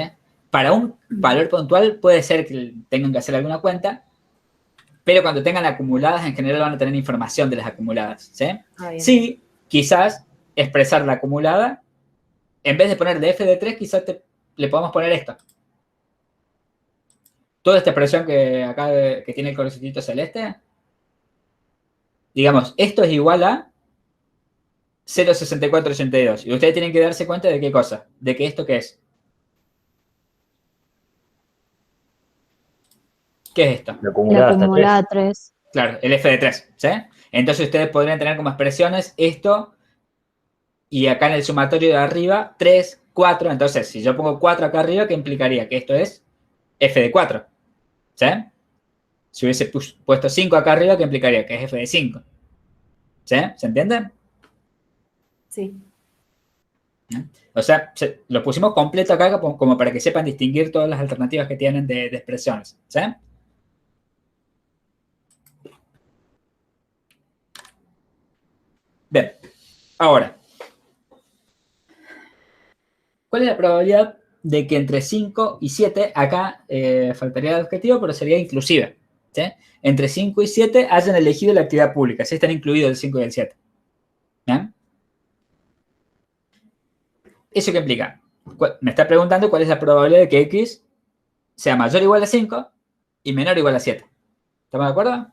Speaker 1: Para un valor puntual puede ser que tengan que hacer alguna cuenta, pero cuando tengan acumuladas, en general van a tener información de las acumuladas. ¿Sí? Sí, quizás expresar la acumulada, en vez de ponerle f de 3, quizás le podemos poner esto. Toda esta expresión que acá que tiene el colorcito celeste, digamos, esto es igual a 0,6482. Y ustedes tienen que darse cuenta de qué cosa, de que esto qué es. ¿Qué es esto?
Speaker 6: La acumulada hasta
Speaker 7: 3.
Speaker 1: Claro, el f de 3, ¿sí? Entonces ustedes podrían tener como expresiones esto y acá en el sumatorio de arriba 3, 4. Entonces, si yo pongo 4 acá arriba, ¿qué implicaría? Que esto es f de 4, ¿sí? Si hubiese puesto 5 acá arriba, ¿qué implicaría? Que es f de 5. ¿Sí? ¿Se entiende?
Speaker 2: Sí.
Speaker 1: O sea, lo pusimos completo acá como para que sepan distinguir todas las alternativas que tienen de expresiones. ¿Sí? Bien. Ahora, ¿cuál es la probabilidad de que entre 5 y 7, acá faltaría el adjetivo, pero sería inclusive, ¿sí? Entre 5 y 7 hayan elegido la actividad pública, si están incluidos el 5 y el 7. ¿Bien? ¿Eso qué implica? Me está preguntando cuál es la probabilidad de que X sea mayor o igual a 5 y menor o igual a 7. ¿Estamos de acuerdo?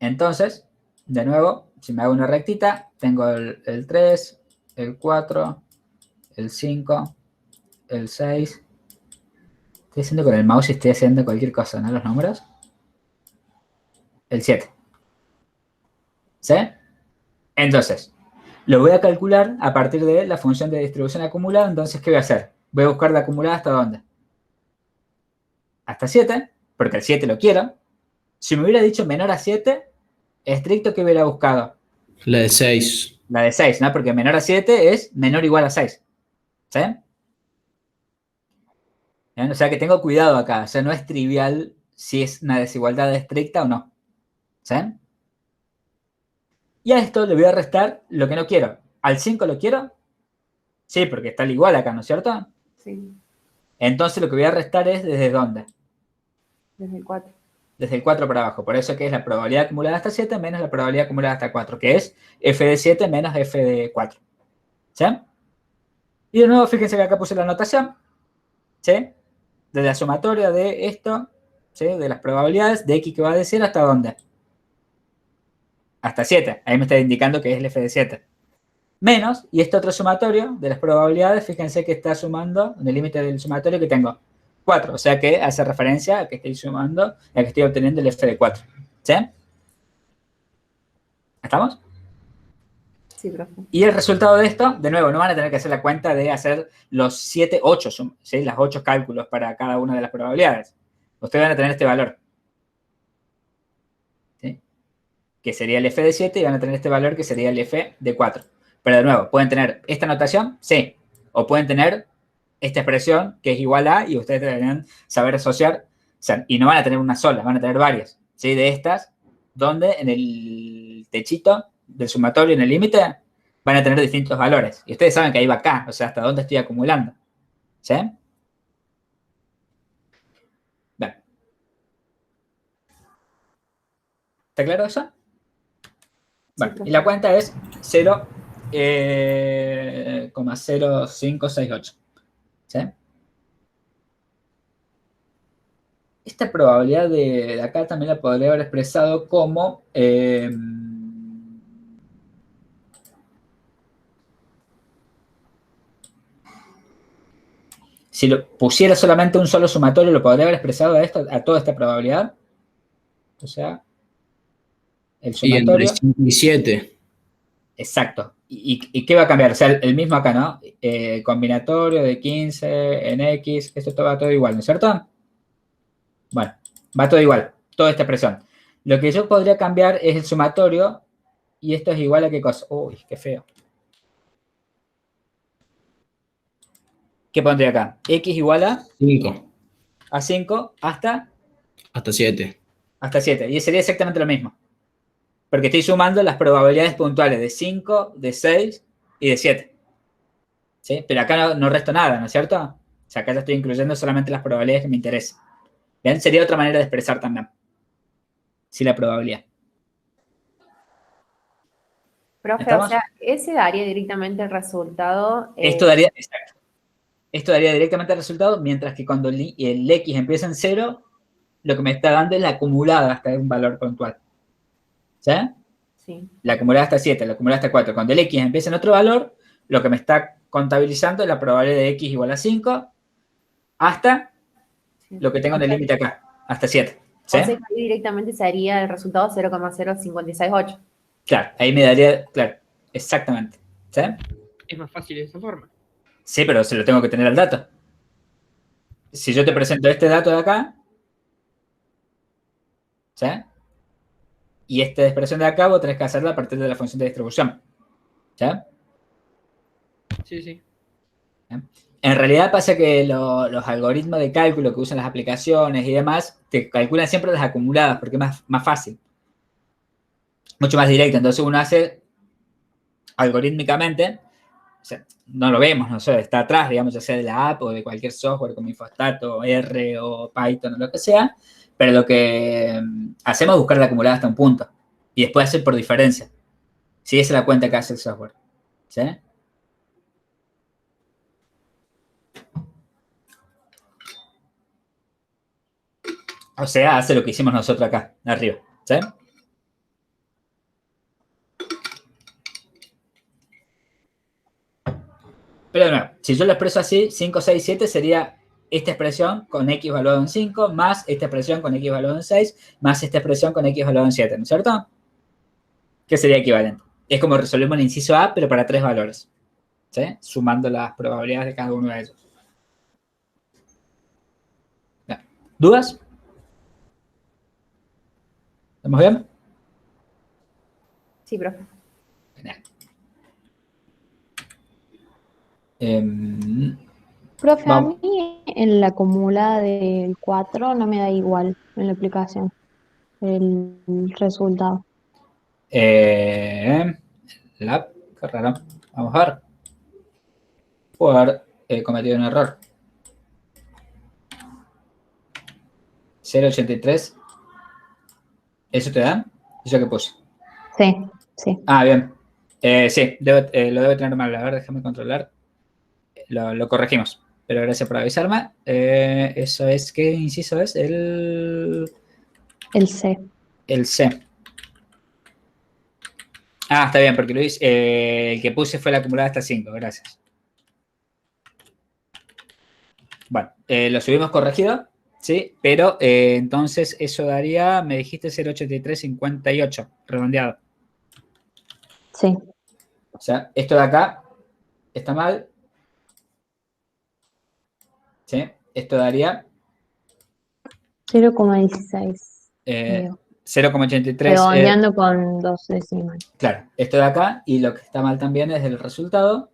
Speaker 1: Entonces, de nuevo, si me hago una rectita, tengo el 3, el 4, el 5, el 6. Estoy haciendo con el mouse y estoy haciendo cualquier cosa, ¿no? Los números. El 7. ¿Sí? Entonces, lo voy a calcular a partir de la función de distribución acumulada. Entonces, ¿qué voy a hacer? Voy a buscar la acumulada hasta dónde. Hasta 7, porque el 7 lo quiero. Si me hubiera dicho menor a 7, estricto, ¿qué hubiera buscado?
Speaker 4: La de 6.
Speaker 1: La de 6, ¿no? Porque menor a 7 es menor o igual a 6. ¿Sí? ¿Bien? O sea que tengo cuidado acá. O sea, no es trivial si es una desigualdad estricta o no. ¿Sí? Y a esto le voy a restar lo que no quiero. ¿Al 5 lo quiero? Sí, porque está al igual acá, ¿no es cierto?
Speaker 2: Sí.
Speaker 1: Entonces lo que voy a restar es ¿desde dónde?
Speaker 2: Desde el 4.
Speaker 1: Desde el 4 para abajo. Por eso que es la probabilidad acumulada hasta 7 menos la probabilidad acumulada hasta 4, que es f de 7 menos f de 4. ¿Sí? Y de nuevo, fíjense que acá puse la notación. ¿Sí? De la sumatoria de esto, ¿sí? De las probabilidades de x que va a decir hasta dónde. Hasta 7. Ahí me está indicando que es el f de 7. Menos, y este otro sumatorio de las probabilidades, fíjense que está sumando, en el límite del sumatorio que tengo 4. O sea que hace referencia a que estoy sumando, a que estoy obteniendo el f de 4. ¿Sí? ¿Estamos?
Speaker 2: Sí, profe.
Speaker 1: Y el resultado de esto, de nuevo, no van a tener que hacer la cuenta de hacer los 7, 8, ¿sí? Las 8 cálculos para cada una de las probabilidades. Ustedes van a tener este valor, ¿sí? Que sería el f de 7, y van a tener este valor que sería el f de 4. Pero de nuevo, ¿pueden tener esta notación? Sí. O pueden tener esta expresión que es igual a, y ustedes deberían saber asociar, o sea, y no van a tener una sola, van a tener varias, ¿sí? De estas, donde en el techito del sumatorio, en el límite, van a tener distintos valores. Y ustedes saben que ahí va acá, o sea, hasta dónde estoy acumulando. ¿Sí? Bien. ¿Está claro eso? Bueno, y la cuenta es 0,0568. ¿Sí? Esta probabilidad de acá también la podría haber expresado como Si lo pusiera solamente un solo sumatorio, ¿lo podría haber expresado a toda esta probabilidad? O sea, el
Speaker 4: Y entre
Speaker 1: sumatorio.
Speaker 4: 5 y 7.
Speaker 1: Exacto. ¿Y qué va a cambiar? O sea, el mismo acá, ¿no? Combinatorio de 15 en X, esto todo va todo igual, ¿no es cierto? Bueno, va todo igual, toda esta expresión. Lo que yo podría cambiar es el sumatorio, y esto es igual a qué cosa. Uy, qué feo. ¿Qué pondría acá? X igual
Speaker 4: 5
Speaker 1: a 5
Speaker 4: hasta 7.
Speaker 1: hasta 7. Y sería exactamente lo mismo. Porque estoy sumando las probabilidades puntuales de 5, de 6 y de 7. ¿Sí? Pero acá no resto nada, ¿no es cierto? O sea, acá ya estoy incluyendo solamente las probabilidades que me interesan. ¿Bien? Sería otra manera de expresar también. Sí, la probabilidad.
Speaker 2: Profe, o
Speaker 1: ¿Estamos?
Speaker 2: sea, ese daría directamente el resultado.
Speaker 1: Esto daría, exacto. Esto daría directamente el resultado, mientras que cuando el X empieza en 0, lo que me está dando es la acumulada hasta un valor puntual. ¿Sí?
Speaker 2: Sí.
Speaker 1: La acumulada hasta 7, la acumulada hasta 4. Cuando el X empieza en otro valor, lo que me está contabilizando es la probabilidad de X igual a 5 hasta
Speaker 2: Sí.
Speaker 1: lo que tengo en el límite acá, hasta 7. ¿Sí?
Speaker 2: O sea, que ahí directamente sería el resultado 0,0568.
Speaker 1: Claro, ahí me daría, claro, exactamente. ¿Sí?
Speaker 6: Es más fácil de esa forma.
Speaker 1: Sí, pero se lo tengo que tener al dato. Si yo te presento este dato de acá, ¿sí? Y esta expresión de acá vos tenés que hacerla a partir de la función de distribución. ¿Sí?
Speaker 6: Sí, sí.
Speaker 1: En realidad pasa que los algoritmos de cálculo que usan las aplicaciones y demás, te calculan siempre las acumuladas porque es más fácil. Mucho más directo. Entonces uno hace algorítmicamente, o sea, no lo vemos, no sé, está atrás, digamos, ya sea de la app o de cualquier software como Infostato, R o Python o lo que sea, pero lo que hacemos es buscar la acumulada hasta un punto y después hacer por diferencia. Si esa es la cuenta que hace el software. ¿Sí? O sea, hace lo que hicimos nosotros acá, arriba. ¿Sí? Pero de nuevo, si yo lo expreso así, 5, 6, 7 sería esta expresión con X valuado en 5, más esta expresión con X valuado en 6, más esta expresión con X valuado en 7, ¿no es cierto? ¿Qué sería equivalente? Es como resolvemos el inciso A, pero para 3 valores. ¿Sí? Sumando las probabilidades de cada uno de ellos. ¿Dudas? ¿Estamos bien?
Speaker 2: Sí, profe.
Speaker 1: Genial.
Speaker 5: Profe, a
Speaker 1: Vamos.
Speaker 5: mí en la acumulada del 4 no me da igual en la aplicación el resultado.
Speaker 1: Qué raro. Vamos a ver. Puedo haber cometido un error. 0,83. ¿Eso te da? ¿Eso que puse?
Speaker 5: Sí, sí.
Speaker 1: Ah, bien. Sí, lo debo tener mal. A ver, déjame controlar. Lo corregimos. Pero gracias por avisarme. Eso es, ¿qué inciso es?
Speaker 5: El C.
Speaker 1: El C. Ah, está bien, porque Luis, el que puse fue la acumulada hasta 5. Gracias. Bueno, lo subimos corregido, ¿sí? Pero entonces eso daría, me dijiste 0,8358, redondeado.
Speaker 5: Sí.
Speaker 1: O sea, esto de acá está mal. ¿Sí? Esto daría
Speaker 5: 0,16.
Speaker 1: 0,83.
Speaker 5: Redondeando con 2 decimales.
Speaker 1: Claro, esto de acá. Y lo que está mal también es el resultado.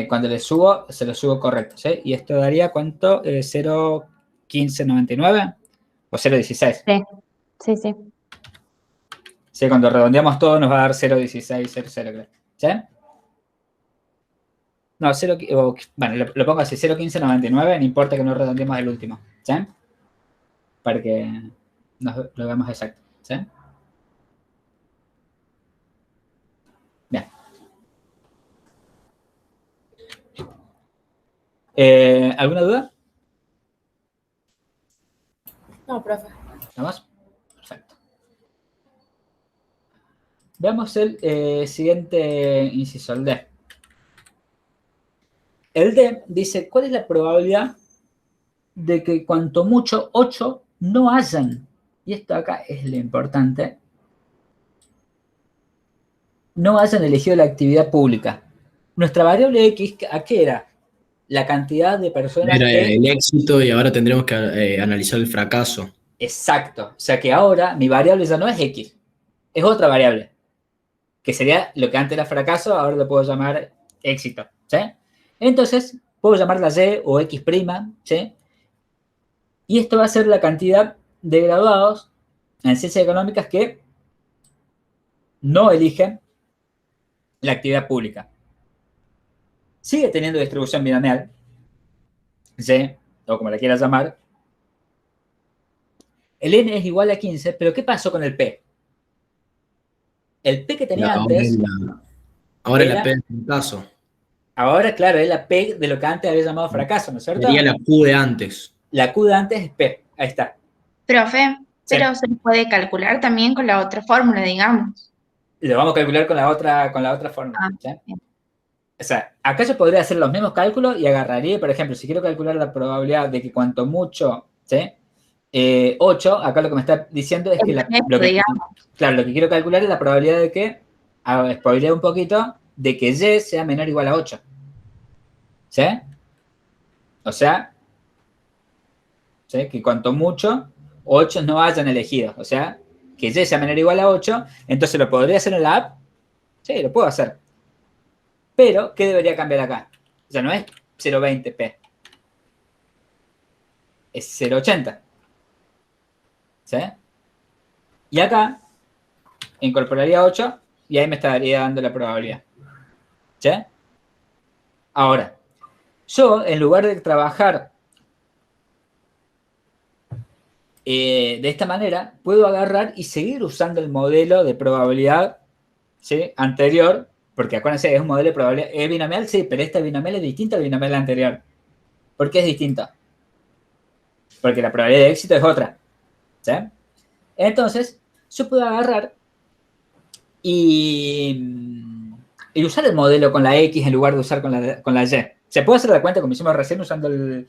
Speaker 1: Cuando le subo, se lo subo correcto. ¿Sí? Y esto daría, ¿cuánto? 0,1599 o 0,16.
Speaker 5: Sí, sí, sí.
Speaker 1: Sí, cuando redondeamos todo nos va a dar 0,1600, creo. ¿Sí? No, bueno, lo pongo así, 0,1599, no importa que no redondeemos el último. ¿Sí? Para que lo veamos exacto. ¿Sí? Bien. ¿Alguna duda?
Speaker 3: No, profe.
Speaker 1: ¿Vamos? Perfecto. Veamos el siguiente inciso, el D. El D dice, ¿cuál es la probabilidad de que cuanto mucho 8 no hayan? Y esto acá es lo importante. No hayan elegido la actividad pública. Nuestra variable X, ¿a qué era? La cantidad de personas
Speaker 4: Era
Speaker 1: que...
Speaker 4: el éxito y ahora tendremos que analizar el fracaso.
Speaker 1: Exacto. O sea que ahora mi variable ya no es X, es otra variable. Que sería lo que antes era fracaso, ahora lo puedo llamar éxito. ¿Sí? Entonces, puedo llamarla Y o X', ¿sí? Y esto va a ser la cantidad de graduados en ciencias económicas que no eligen la actividad pública. Sigue teniendo distribución binomial, ¿sí? O como la quieras llamar. El N es igual a 15, pero ¿qué pasó con el P? El P que tenía antes...
Speaker 4: Ahora es la
Speaker 1: era-
Speaker 4: P del fracaso.
Speaker 1: Ahora, claro, es la P de lo que antes había llamado fracaso, ¿no es cierto?
Speaker 4: Sería la Q de antes.
Speaker 1: La Q de antes es P. Ahí está.
Speaker 3: Profe,
Speaker 1: Sí.
Speaker 3: pero se puede calcular también con la otra fórmula, digamos.
Speaker 1: Lo vamos a calcular con la otra fórmula.
Speaker 3: Ah,
Speaker 1: ¿Sí?
Speaker 3: bien.
Speaker 1: O sea, acá yo podría hacer los mismos cálculos y agarraría, por ejemplo, si quiero calcular la probabilidad de que cuanto mucho, ¿sí? 8, acá lo que me está diciendo es que, claro, lo que quiero calcular es la probabilidad de que, spoileé un poquito, de que Y sea menor o igual a 8. ¿Sí? O sea, ¿sí? Que cuanto mucho, 8 no hayan elegido. O sea, que Y sea menor o igual a 8, entonces lo podría hacer en la app. Sí, lo puedo hacer. Pero, ¿qué debería cambiar acá? O sea, no es 0.20p. Es 0.80. ¿Sí? Y acá incorporaría 8 y ahí me estaría dando la probabilidad. ¿Sí? Ahora, yo en lugar de trabajar de esta manera, puedo agarrar y seguir usando el modelo de probabilidad, ¿sí? Anterior, porque acuérdense, es un modelo de probabilidad. ¿Es binomial? Sí, pero este binomial es distinto al binomial anterior. ¿Por qué es distinto? Porque la probabilidad de éxito es otra. ¿Sí? Entonces, yo puedo agarrar y usar el modelo con la X en lugar de usar con la Y. Se puede hacer la cuenta como hicimos recién usando el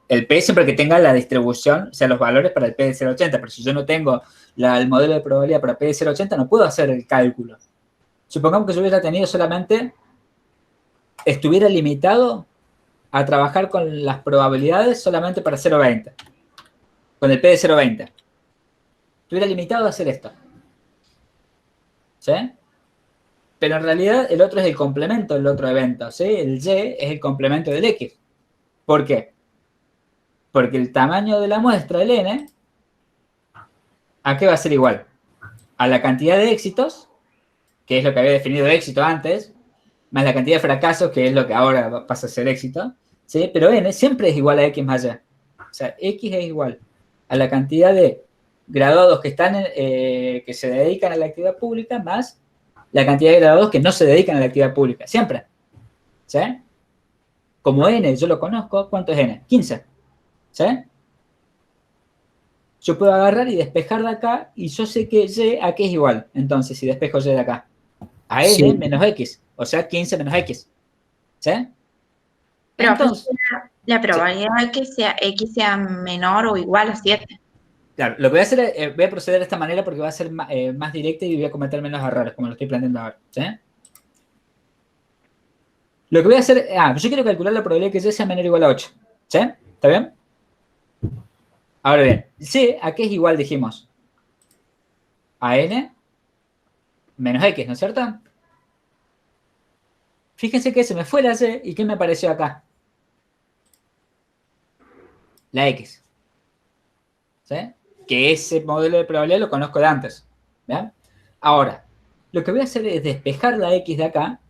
Speaker 1: P siempre que tenga la distribución, o sea, los valores para el P de 0.80, pero si yo no tengo el modelo de probabilidad para P de 0.80, no puedo hacer el cálculo. Supongamos que yo hubiera tenido solamente, estuviera limitado a trabajar con las probabilidades solamente para 0.20, con el P de 0.20. Estuviera limitado a hacer esto. ¿Sí? Pero en realidad el otro es el complemento del otro evento, ¿sí? El Y es el complemento del X. ¿Por qué? Porque el tamaño de la muestra, el N, ¿a qué va a ser igual? A la cantidad de éxitos, que es lo que había definido de éxito antes, más la cantidad de fracasos, que es lo que ahora pasa a ser éxito, ¿sí? Pero N siempre es igual a X más Y. O sea, X es igual a la cantidad de graduados que están que se dedican a la actividad pública más la cantidad de graduados que no se dedican a la actividad pública. Siempre. ¿Sí? Como N yo lo conozco, ¿cuánto es N? 15. ¿Sí? Yo puedo agarrar y despejar de acá y yo sé que Y a qué es igual. Entonces, si despejo Y de acá, a N
Speaker 4: Sí.
Speaker 1: menos X. O sea, 15 menos X. ¿Sí?
Speaker 3: Pero
Speaker 1: Entonces,
Speaker 3: la probabilidad de que X sea menor o igual a 7.
Speaker 1: claro, lo que voy a hacer es, voy a proceder de esta manera porque va a ser más directa y voy a cometer menos errores, como lo estoy planteando ahora. ¿Sí? Lo que voy a hacer, yo quiero calcular la probabilidad de que Y sea menor o igual a 8. ¿Sí? ¿Está bien? Ahora bien, C, ¿a qué es igual dijimos? A N menos X, ¿no es cierto? Fíjense que se me fue la C y ¿qué me apareció acá? La X. ¿Sí? Que ese modelo de probabilidad lo conozco de antes. ¿Bien? Ahora, lo que voy a hacer es despejar la X de acá.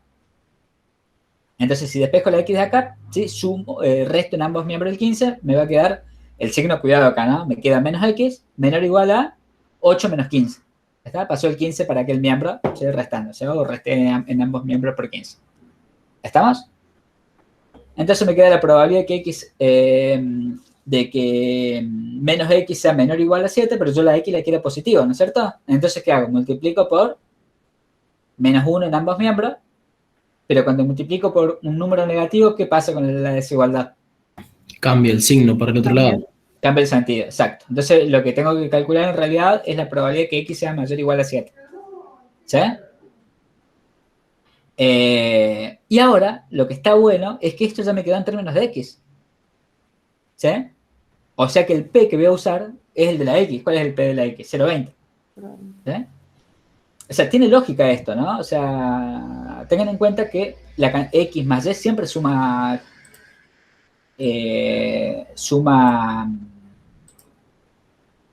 Speaker 1: Entonces, si despejo la X de acá, ¿sí? Sumo, resto en ambos miembros del 15, me va a quedar el signo, cuidado acá, ¿no? Me queda menos X, menor o igual a 8 menos 15. ¿Está? Pasó el 15 para aquel miembro, ¿sí? Restando, ¿sí? O resté en ambos miembros por 15. ¿Estamos? Entonces me queda la probabilidad que X, de que menos X sea menor o igual a 7, pero yo la X la quiero positiva, ¿no es cierto? Entonces, ¿qué hago? Multiplico por menos 1 en ambos miembros, pero cuando multiplico por un número negativo, ¿qué pasa con la desigualdad?
Speaker 4: Cambia el signo para el otro lado.
Speaker 1: Cambia el sentido, exacto. Entonces, lo que tengo que calcular en realidad es la probabilidad de que x sea mayor o igual a 7. ¿Sí? Y ahora, lo que está bueno es que esto ya me quedó en términos de x. ¿Sí? O sea que el p que voy a usar es el de la x. ¿Cuál es el p de la x? 0,20. ¿Sí? O sea, tiene lógica esto, ¿no? O sea, tengan en cuenta que la x más y siempre suma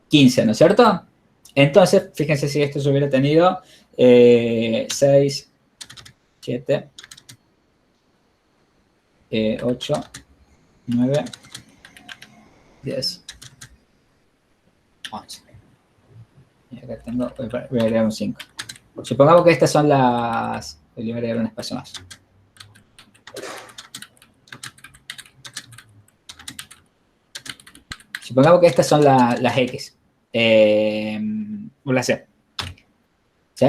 Speaker 1: 15, ¿no es cierto? Entonces, fíjense si esto se hubiera tenido 6, 7, 8, 9, 10, 11. Y acá tengo, voy a agregar un 5. Supongamos que estas son las... Voy a agregar un espacio más. Supongamos que estas son las X. O la C. ¿Sí?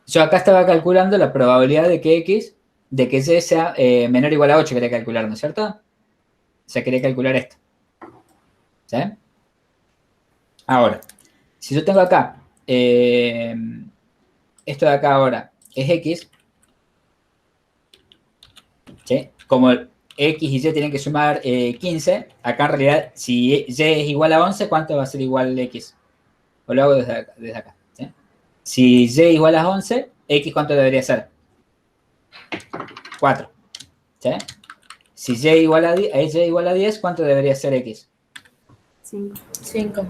Speaker 1: Yo acá estaba calculando la probabilidad de que X, de que Y sea menor o igual a 8, quería calcular, ¿no es cierto? O sea, quería calcular esto. ¿Sí? Ahora, si yo tengo acá, esto de acá ahora es X, ¿sí? Como X y Y tienen que sumar 15, acá en realidad, si Y es igual a 11, ¿cuánto va a ser igual X? O lo hago desde acá, ¿sí? Si Y es igual a 11, X ¿cuánto debería ser? 4, ¿sí? Si Y igual a 10, ¿cuánto debería ser X?
Speaker 2: 5,
Speaker 3: 5.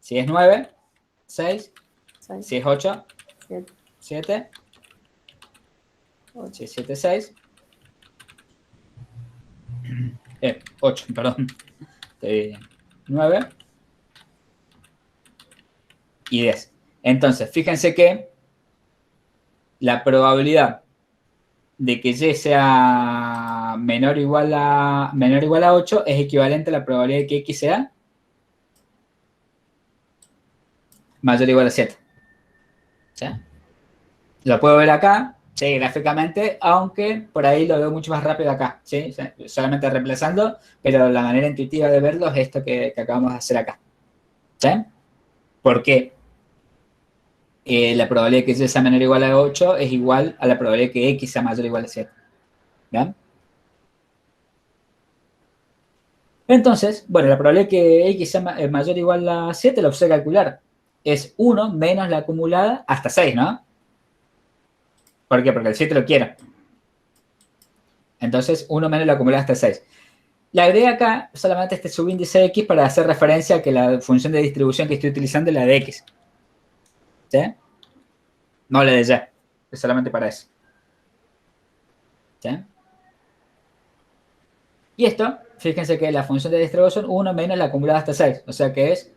Speaker 1: Si es 9, 6.
Speaker 2: 6,
Speaker 1: Si es 8,
Speaker 2: 7,
Speaker 1: 7.
Speaker 2: 8.
Speaker 1: Si es 7, 6. 8, perdón. 9 y 10. Entonces, fíjense que la probabilidad de que Y sea menor o igual a 8 es equivalente a la probabilidad de que X sea mayor o igual a 7. ¿Sí? Lo puedo ver acá, sí, gráficamente, aunque por ahí lo veo mucho más rápido acá, ¿sí? O sea, solamente reemplazando, pero la manera intuitiva de verlo es esto que acabamos de hacer acá. ¿Sí? Porque la probabilidad de que Y sea menor o igual a 8 es igual a la probabilidad de que X sea mayor o igual a 7. ¿Bien? Entonces, bueno, la probabilidad de que X sea mayor o igual a 7 la usé calcular. Es 1 menos la acumulada hasta 6, ¿no? ¿Por qué? Porque el 7 lo quiero. Entonces, 1 menos la acumulada hasta 6. Le agregué acá solamente este subíndice X para hacer referencia a que la función de distribución que estoy utilizando es la de X. ¿Sí? No la de Y. Es solamente para eso. ¿Sí? Y esto, fíjense que la función de distribución 1 menos la acumulada hasta 6. O sea que es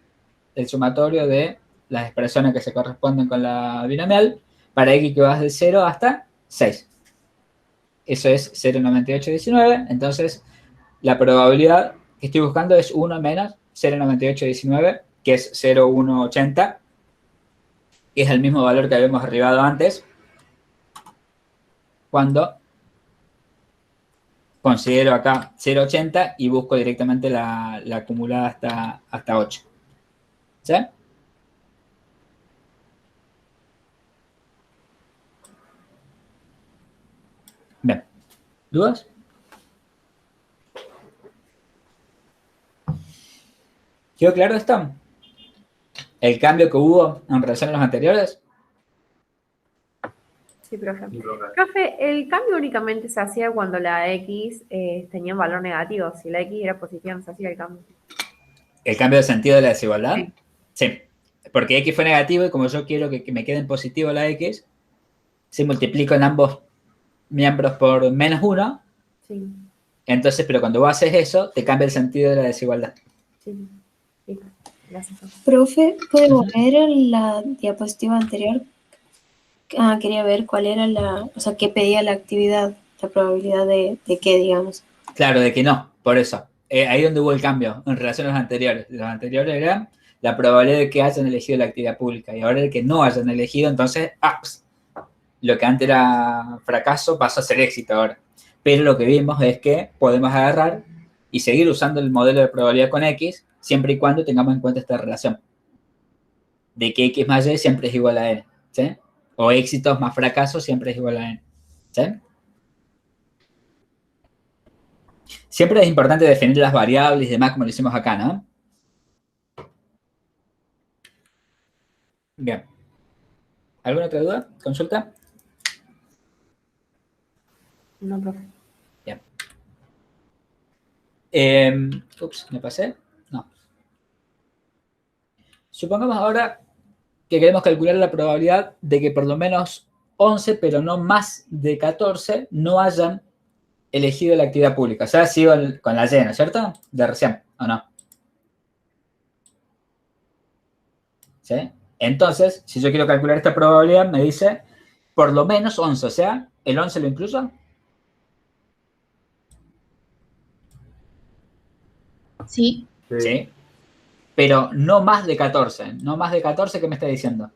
Speaker 1: el sumatorio de las expresiones que se corresponden con la binomial para X que va de 0 hasta 6. Eso es 0,9819. Entonces, la probabilidad que estoy buscando es 1 menos 0,9819, que es 0,180, que es el mismo valor que habíamos arribado antes, cuando considero acá 0,80 y busco directamente la acumulada hasta 8. ¿Sí? Bien. ¿Dudas? ¿Quedó claro esto? ¿El cambio que hubo en relación a los anteriores?
Speaker 2: Sí, profe. Profe, el cambio únicamente se hacía cuando la X tenía un valor negativo. Si la X era positiva, no se hacía el cambio.
Speaker 1: ¿El cambio de sentido de la desigualdad?
Speaker 2: Sí.
Speaker 1: Sí. Porque X fue negativo y como yo quiero que me quede en positivo la X, si multiplico en ambos miembros por menos 1,
Speaker 2: Sí,
Speaker 1: entonces, pero cuando vos haces eso, te cambia el sentido de la desigualdad.
Speaker 2: sí. Listo. Gracias, profe.
Speaker 7: Profe, ¿puede volver a la diapositiva anterior? Quería ver cuál era o sea, qué pedía la actividad, la probabilidad de qué, digamos.
Speaker 1: Claro, de que no, por eso. Ahí donde hubo el cambio en relación a los anteriores. Los anteriores eran la probabilidad de que hayan elegido la actividad pública. Y ahora el que no hayan elegido, entonces, lo que antes era fracaso pasa a ser éxito ahora. Pero lo que vimos es que podemos agarrar y seguir usando el modelo de probabilidad con X, siempre y cuando tengamos en cuenta esta relación. De que X más Y siempre es igual a N, ¿sí? O éxitos más fracasos siempre es igual a N, ¿sí? Siempre es importante definir las variables y demás, como lo hicimos acá, ¿no? Bien. ¿Alguna otra duda? ¿Consulta?
Speaker 2: No, profe.
Speaker 1: Bien. ¿Me pasé? No. Supongamos ahora que queremos calcular la probabilidad de que por lo menos 11, pero no más de 14, no hayan elegido la actividad pública. O sea, sigo con la Y, ¿no es cierto? De recién, ¿o no? ¿Sí? Entonces, si yo quiero calcular esta probabilidad, me dice por lo menos 11. O sea, ¿el 11 lo incluyo?
Speaker 3: Sí.
Speaker 1: Sí. Pero no más de 14. No más de 14, ¿qué me está diciendo?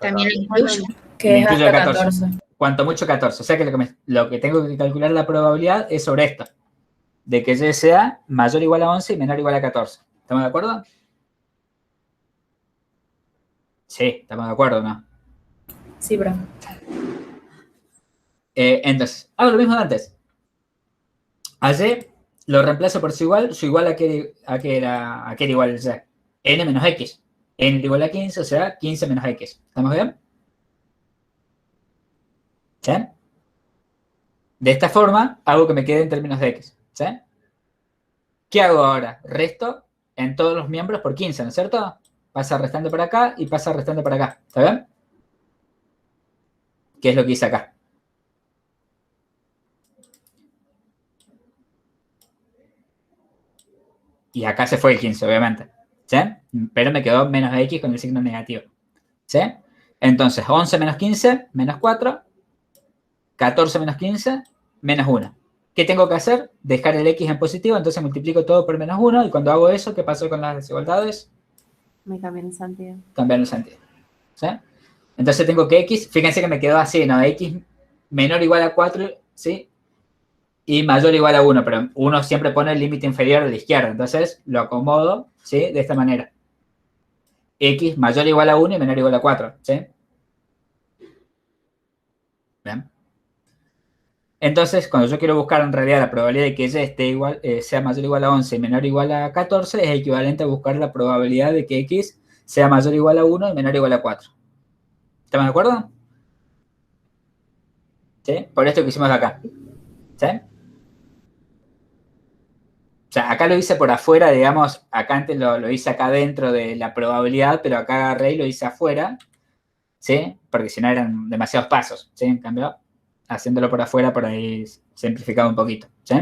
Speaker 3: También lo incluyo.
Speaker 1: Me
Speaker 3: Que es
Speaker 1: incluye
Speaker 3: hasta
Speaker 1: 14. Cuanto mucho 14. O sea que lo que tengo que calcular la probabilidad es sobre esto. De que Y sea mayor o igual a 11 y menor o igual a 14. ¿Estamos de acuerdo? Sí, estamos de acuerdo, ¿no?
Speaker 3: Sí, profe.
Speaker 1: Entonces, hago lo mismo de antes. A Y lo reemplazo por su igual a que era igual a Y. N menos X. N igual a 15, o sea, 15 menos X. ¿Estamos bien? ¿Sí? De esta forma, hago que me quede en términos de X. ¿Sí? ¿Qué hago ahora? Resto en todos los miembros por 15, ¿no es cierto? Pasa restando para acá y pasa restando para acá. ¿Está bien? ¿Qué es lo que hice acá? Y acá se fue el 15, obviamente. ¿Sí? Pero me quedó menos X con el signo negativo. ¿Sí? Entonces, 11 menos 15, menos 4. 14 menos 15, menos 1. ¿Qué tengo que hacer? Dejar el X en positivo, entonces multiplico todo por menos 1. Y cuando hago eso, ¿qué pasó con las desigualdades?
Speaker 2: Me cambian el sentido.
Speaker 1: Cambian el sentido. ¿Sí? Entonces tengo que X, fíjense que me quedó así, ¿no? X menor o igual a 4, ¿sí? Y mayor o igual a 1, pero uno siempre pone el límite inferior a la izquierda. Entonces lo acomodo, ¿sí? De esta manera. X mayor o igual a 1 y menor o igual a 4, ¿sí? Bien. Entonces, cuando yo quiero buscar en realidad la probabilidad de que Y esté igual, sea mayor o igual a 11 y menor o igual a 14, es equivalente a buscar la probabilidad de que X sea mayor o igual a 1 y menor o igual a 4. ¿Estamos de acuerdo? ¿Sí? Por esto que hicimos acá. ¿Sí? O sea, acá lo hice por afuera, digamos, acá antes lo hice acá dentro de la probabilidad, pero acá agarré y lo hice afuera, ¿sí? Porque si no eran demasiados pasos, ¿sí? En cambio, haciéndolo por afuera, por ahí simplificado un poquito, ¿sí?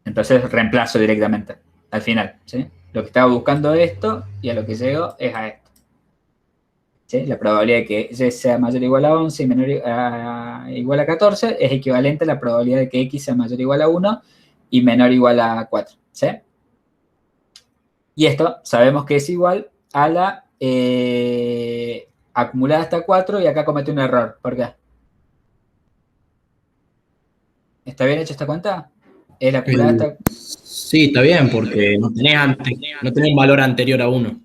Speaker 1: Entonces reemplazo directamente al final, ¿sí? Lo que estaba buscando es esto y a lo que llego es a esto. ¿Sí? La probabilidad de que Y sea mayor o igual a 11 y menor o igual a 14 es equivalente a la probabilidad de que X sea mayor o igual a 1 y menor o igual a 4, ¿sí? Y esto sabemos que es igual a la acumulada hasta 4 y acá comete un error. ¿Por qué? ¿Está bien hecha esta cuenta? ¿Es la acumulada hasta...?
Speaker 4: Sí, está bien, porque no tenés un valor anterior a 1.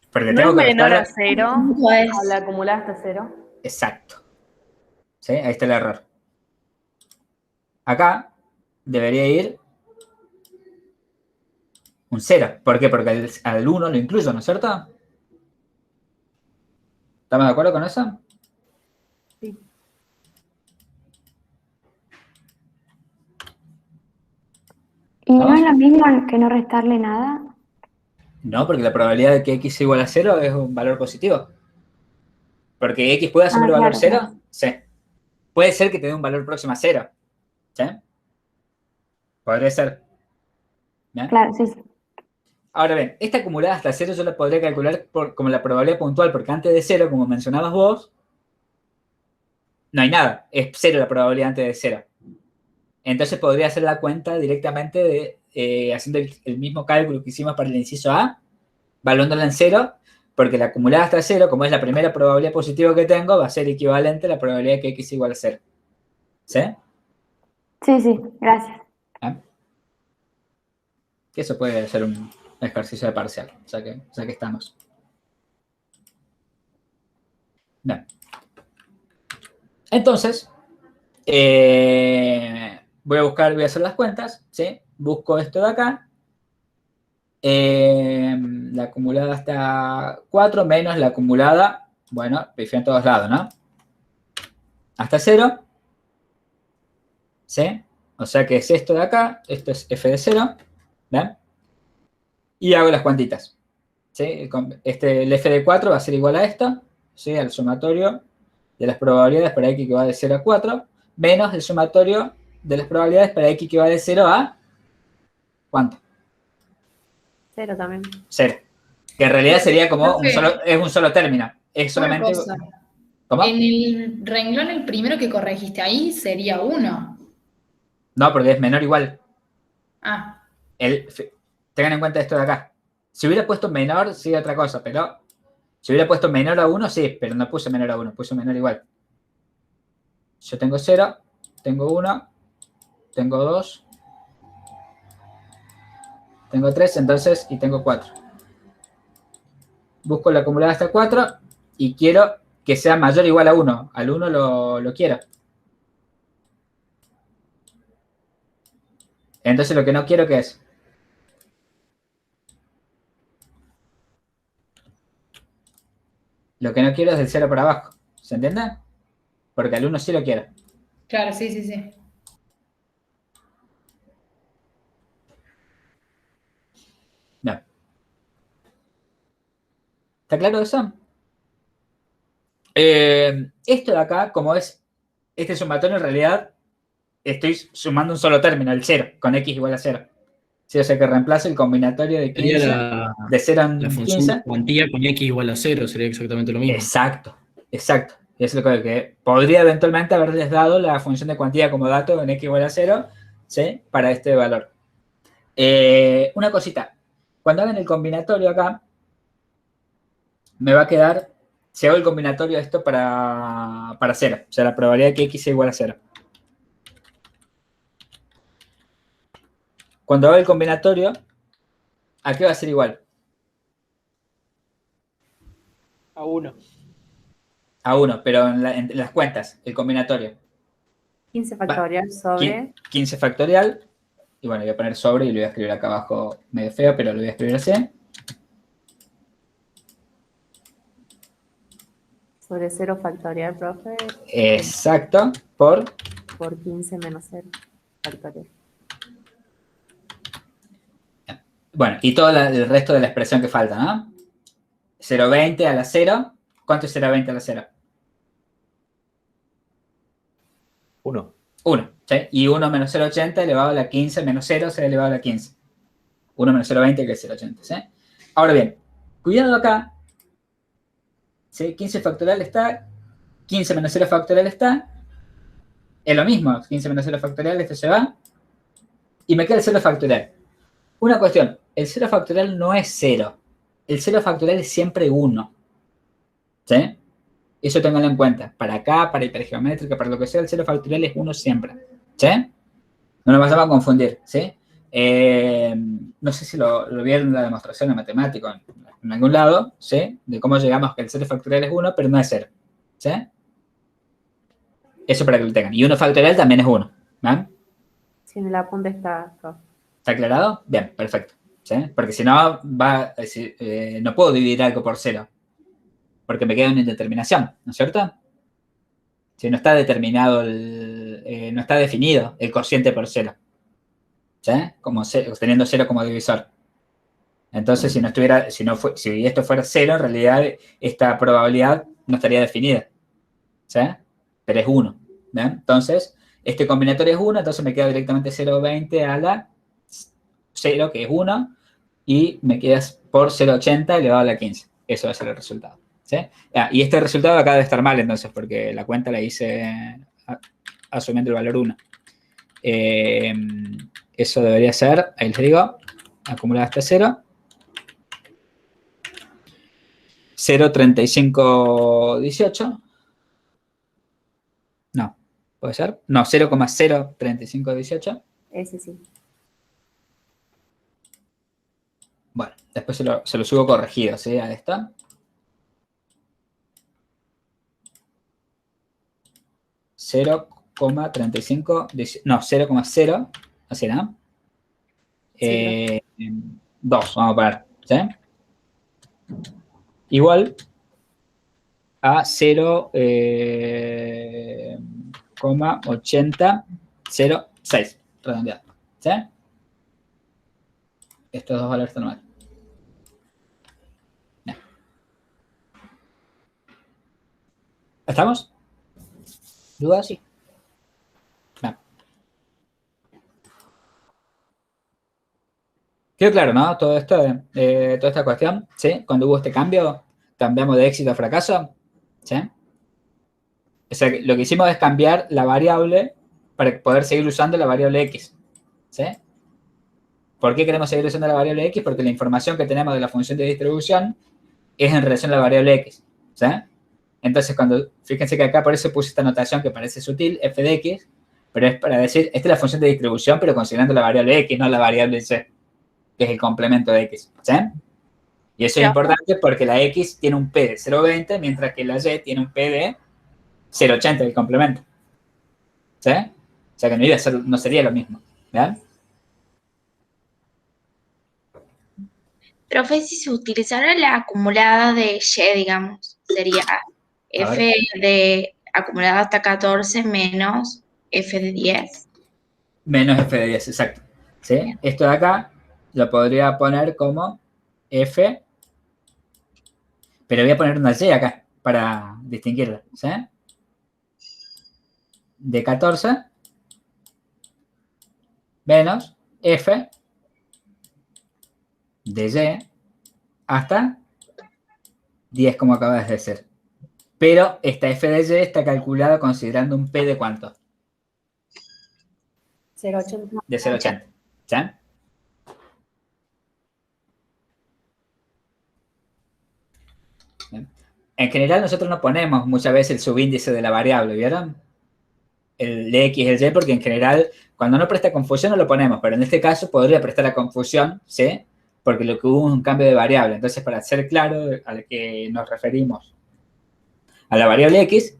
Speaker 1: Porque
Speaker 8: ¿No
Speaker 1: tengo
Speaker 8: es
Speaker 1: que
Speaker 8: menor a
Speaker 1: restar...
Speaker 8: 0?
Speaker 3: No es.
Speaker 8: ¿A la acumulada hasta 0?
Speaker 1: Exacto. ¿Sí? Ahí está el error. Acá debería ir un 0. ¿Por qué? Porque al 1 lo incluyo, ¿no es cierto? ¿Estamos de acuerdo con eso?
Speaker 2: Sí.
Speaker 5: ¿Y no
Speaker 1: ¿Vamos?
Speaker 5: es lo mismo que no restarle nada?
Speaker 1: No, porque la probabilidad de que X sea igual a 0 es un valor positivo. Porque X puede asumir
Speaker 5: Ah,
Speaker 1: el valor
Speaker 5: claro,
Speaker 1: 0,
Speaker 5: claro.
Speaker 1: sí. Puede ser que te dé un valor próximo a 0. ¿Sí? Podría ser. ¿Bien?
Speaker 5: Claro, sí, sí.
Speaker 1: Ahora bien, esta acumulada hasta 0 yo la podría calcular como la probabilidad puntual, porque antes de 0, como mencionabas vos, no hay nada. Es 0 la probabilidad antes de 0. Entonces podría hacer la cuenta directamente haciendo el mismo cálculo que hicimos para el inciso A, valuándola en 0, porque la acumulada hasta 0, como es la primera probabilidad positiva que tengo, va a ser equivalente a la probabilidad de que x igual a 0. ¿Sí?
Speaker 5: Sí, gracias.
Speaker 1: Que eso puede ser un ejercicio de parcial, ya que estamos. Bien. Entonces, voy a hacer las cuentas, ¿sí? Busco esto de acá. La acumulada hasta 4 menos la acumulada, bueno, pifé en todos lados, ¿no? Hasta 0. ¿Sí? O sea que es esto de acá, esto es f de 0, ¿ven? Y hago las cuantitas. ¿Sí? El f de 4 va a ser igual a esto, ¿sí? Al sumatorio de las probabilidades para x que va de 0 a 4, menos el sumatorio de las probabilidades para x que va de 0 a... ¿Cuánto?
Speaker 2: 0 también.
Speaker 1: 0. Que en realidad sería como
Speaker 3: Profe,
Speaker 1: es un solo término. Es solamente...
Speaker 3: Una cosa.
Speaker 1: ¿Cómo?
Speaker 3: En el renglón, el primero que corregiste ahí sería 1.
Speaker 1: No, porque es menor o igual.
Speaker 3: Ah,
Speaker 1: Tengan en cuenta esto de acá. Si hubiera puesto menor, sí, otra cosa, pero... Si hubiera puesto menor a 1, sí, pero no puse menor a 1, puse menor igual. Yo tengo 0, tengo 1, tengo 2, tengo 3, entonces, y tengo 4. Busco la acumulada hasta 4 y quiero que sea mayor o igual a 1. Al 1 lo quiero. Entonces lo que no quiero, ¿qué es? Lo que no quiero es del 0 para abajo. ¿Se entiende? Porque al 1 sí lo quiero.
Speaker 3: claro, sí.
Speaker 1: No. ¿Está claro eso? Esto de acá, como es este sumatorio, en realidad estoy sumando un solo término, el 0, con x igual a 0. Sí, o sea que reemplazo el combinatorio de 15,
Speaker 4: Sería
Speaker 1: de 0 a
Speaker 4: la función
Speaker 1: 15.
Speaker 4: cuantía con x igual a 0, sería exactamente lo mismo.
Speaker 1: Exacto. Y eso es lo que podría eventualmente haberles dado la función de cuantía como dato en x igual a 0, ¿sí? Para este valor. Una cosita. Cuando hagan el combinatorio acá, me va a quedar, si hago el combinatorio esto para 0, o sea, la probabilidad de que x sea igual a 0. Cuando haga el combinatorio, ¿a qué va a ser igual?
Speaker 6: A 1.
Speaker 1: A 1, pero en las cuentas, el combinatorio.
Speaker 2: 15 factorial sobre...
Speaker 1: 15 factorial. Y bueno, voy a poner sobre y lo voy a escribir acá abajo medio feo, pero lo voy a escribir así.
Speaker 2: Sobre 0 factorial, profe.
Speaker 1: Exacto, por
Speaker 2: 15 menos 0 factorial.
Speaker 1: bueno, y todo el resto de la expresión que falta, ¿no? 0,20 a la 0. ¿Cuánto es 0,20 a la 0?
Speaker 8: 1.
Speaker 1: 1, ¿sí? Y 1 menos 0,80 elevado a la 15 menos 0 será elevado a la 15. 1 menos 0,20 que es 0,80, ¿sí? Ahora bien, cuidado acá. ¿Sí? 15 factorial está, 15 menos 0 factorial está. Es lo mismo, 15 menos 0 factorial, esto se va. Y me queda el 0 factorial. Una cuestión, el 0 factorial no es 0. El 0 factorial es siempre 1. ¿Sí? Eso tenganlo en cuenta. Para acá, para hipergeométrica, para lo que sea, el 0 factorial es 1 siempre. ¿Sí? No nos vayamos a confundir. ¿Sí? No sé si lo vieron en la demostración de matemático en algún lado, ¿sí? De cómo llegamos que el 0 factorial es 1, pero no es 0. ¿Sí? Eso para que lo tengan. Y 1 factorial también es 1. ¿Ven?
Speaker 2: Si en el apunte está...
Speaker 1: ¿Está aclarado? Bien, perfecto. ¿Sí? Porque si no, no puedo dividir algo por 0. Porque me queda una indeterminación, ¿no es cierto? Si no está determinado, no está definido el cociente por 0. ¿Sí? Teniendo 0 como divisor. Entonces, si esto fuera 0, en realidad esta probabilidad no estaría definida. ¿Sí? Pero es 1. ¿Ven? Entonces, este combinatorio es 1, entonces me queda directamente 0,20 a la 0, que es 1, y me queda por 0,80 elevado a la 15. Eso va a ser el resultado. ¿Sí? Y este resultado acá debe estar mal, entonces, porque la cuenta la hice asumiendo el valor 1. Eso debería ser, ahí les digo, acumulado hasta 0. 0,3518. No, ¿puede ser? No, 0,03518.
Speaker 2: Ese sí.
Speaker 1: Bueno, después se lo subo corregido, ¿sí? A esta. No, 0,0, así, ¿no? 2, vamos a poner, ¿sí? Igual a 0,8006, redondeado, ¿sí? Estos dos valores están mal. Bien. ¿Estamos? ¿Dudas? Sí. Bien. Quedó claro, ¿no? Todo esto, toda esta cuestión, ¿sí? Cuando hubo este cambio, cambiamos de éxito a fracaso, ¿sí? O sea, lo que hicimos es cambiar la variable para poder seguir usando la variable X, ¿sí? ¿Por qué queremos seguir usando la variable X? Porque la información que tenemos de la función de distribución es en relación a la variable X, ¿sí? Entonces, fíjense que acá por eso puse esta notación que parece sutil, f de X, pero es para decir, esta es la función de distribución, pero considerando la variable X, no la variable C, que es el complemento de X, ¿sí? Y eso es importante porque la X tiene un P de 0,20, mientras que la Y tiene un P de 0,80, el complemento, ¿sí? O sea que no sería lo mismo, ¿verdad?
Speaker 9: Profe, si se utilizara la acumulada de Y, digamos, sería F de acumulada hasta 14 menos F de 10.
Speaker 1: Menos F de 10, exacto. ¿Sí? Bien. Esto de acá lo podría poner como F, pero voy a poner una Y acá para distinguirla, ¿sí? De 14 menos F de Y hasta 10, como acabas de decir. Pero esta F de Y está calculada considerando un P de ¿cuánto?
Speaker 2: 0,80.
Speaker 1: De 0,80. ¿Sí? Bien. En general nosotros no ponemos muchas veces el subíndice de la variable, ¿vieron? El X y el Y, porque en general cuando no presta confusión no lo ponemos, pero en este caso podría prestar la confusión, ¿sí? Porque lo que hubo es un cambio de variable. Entonces, para ser claro a lo que nos referimos a la variable X,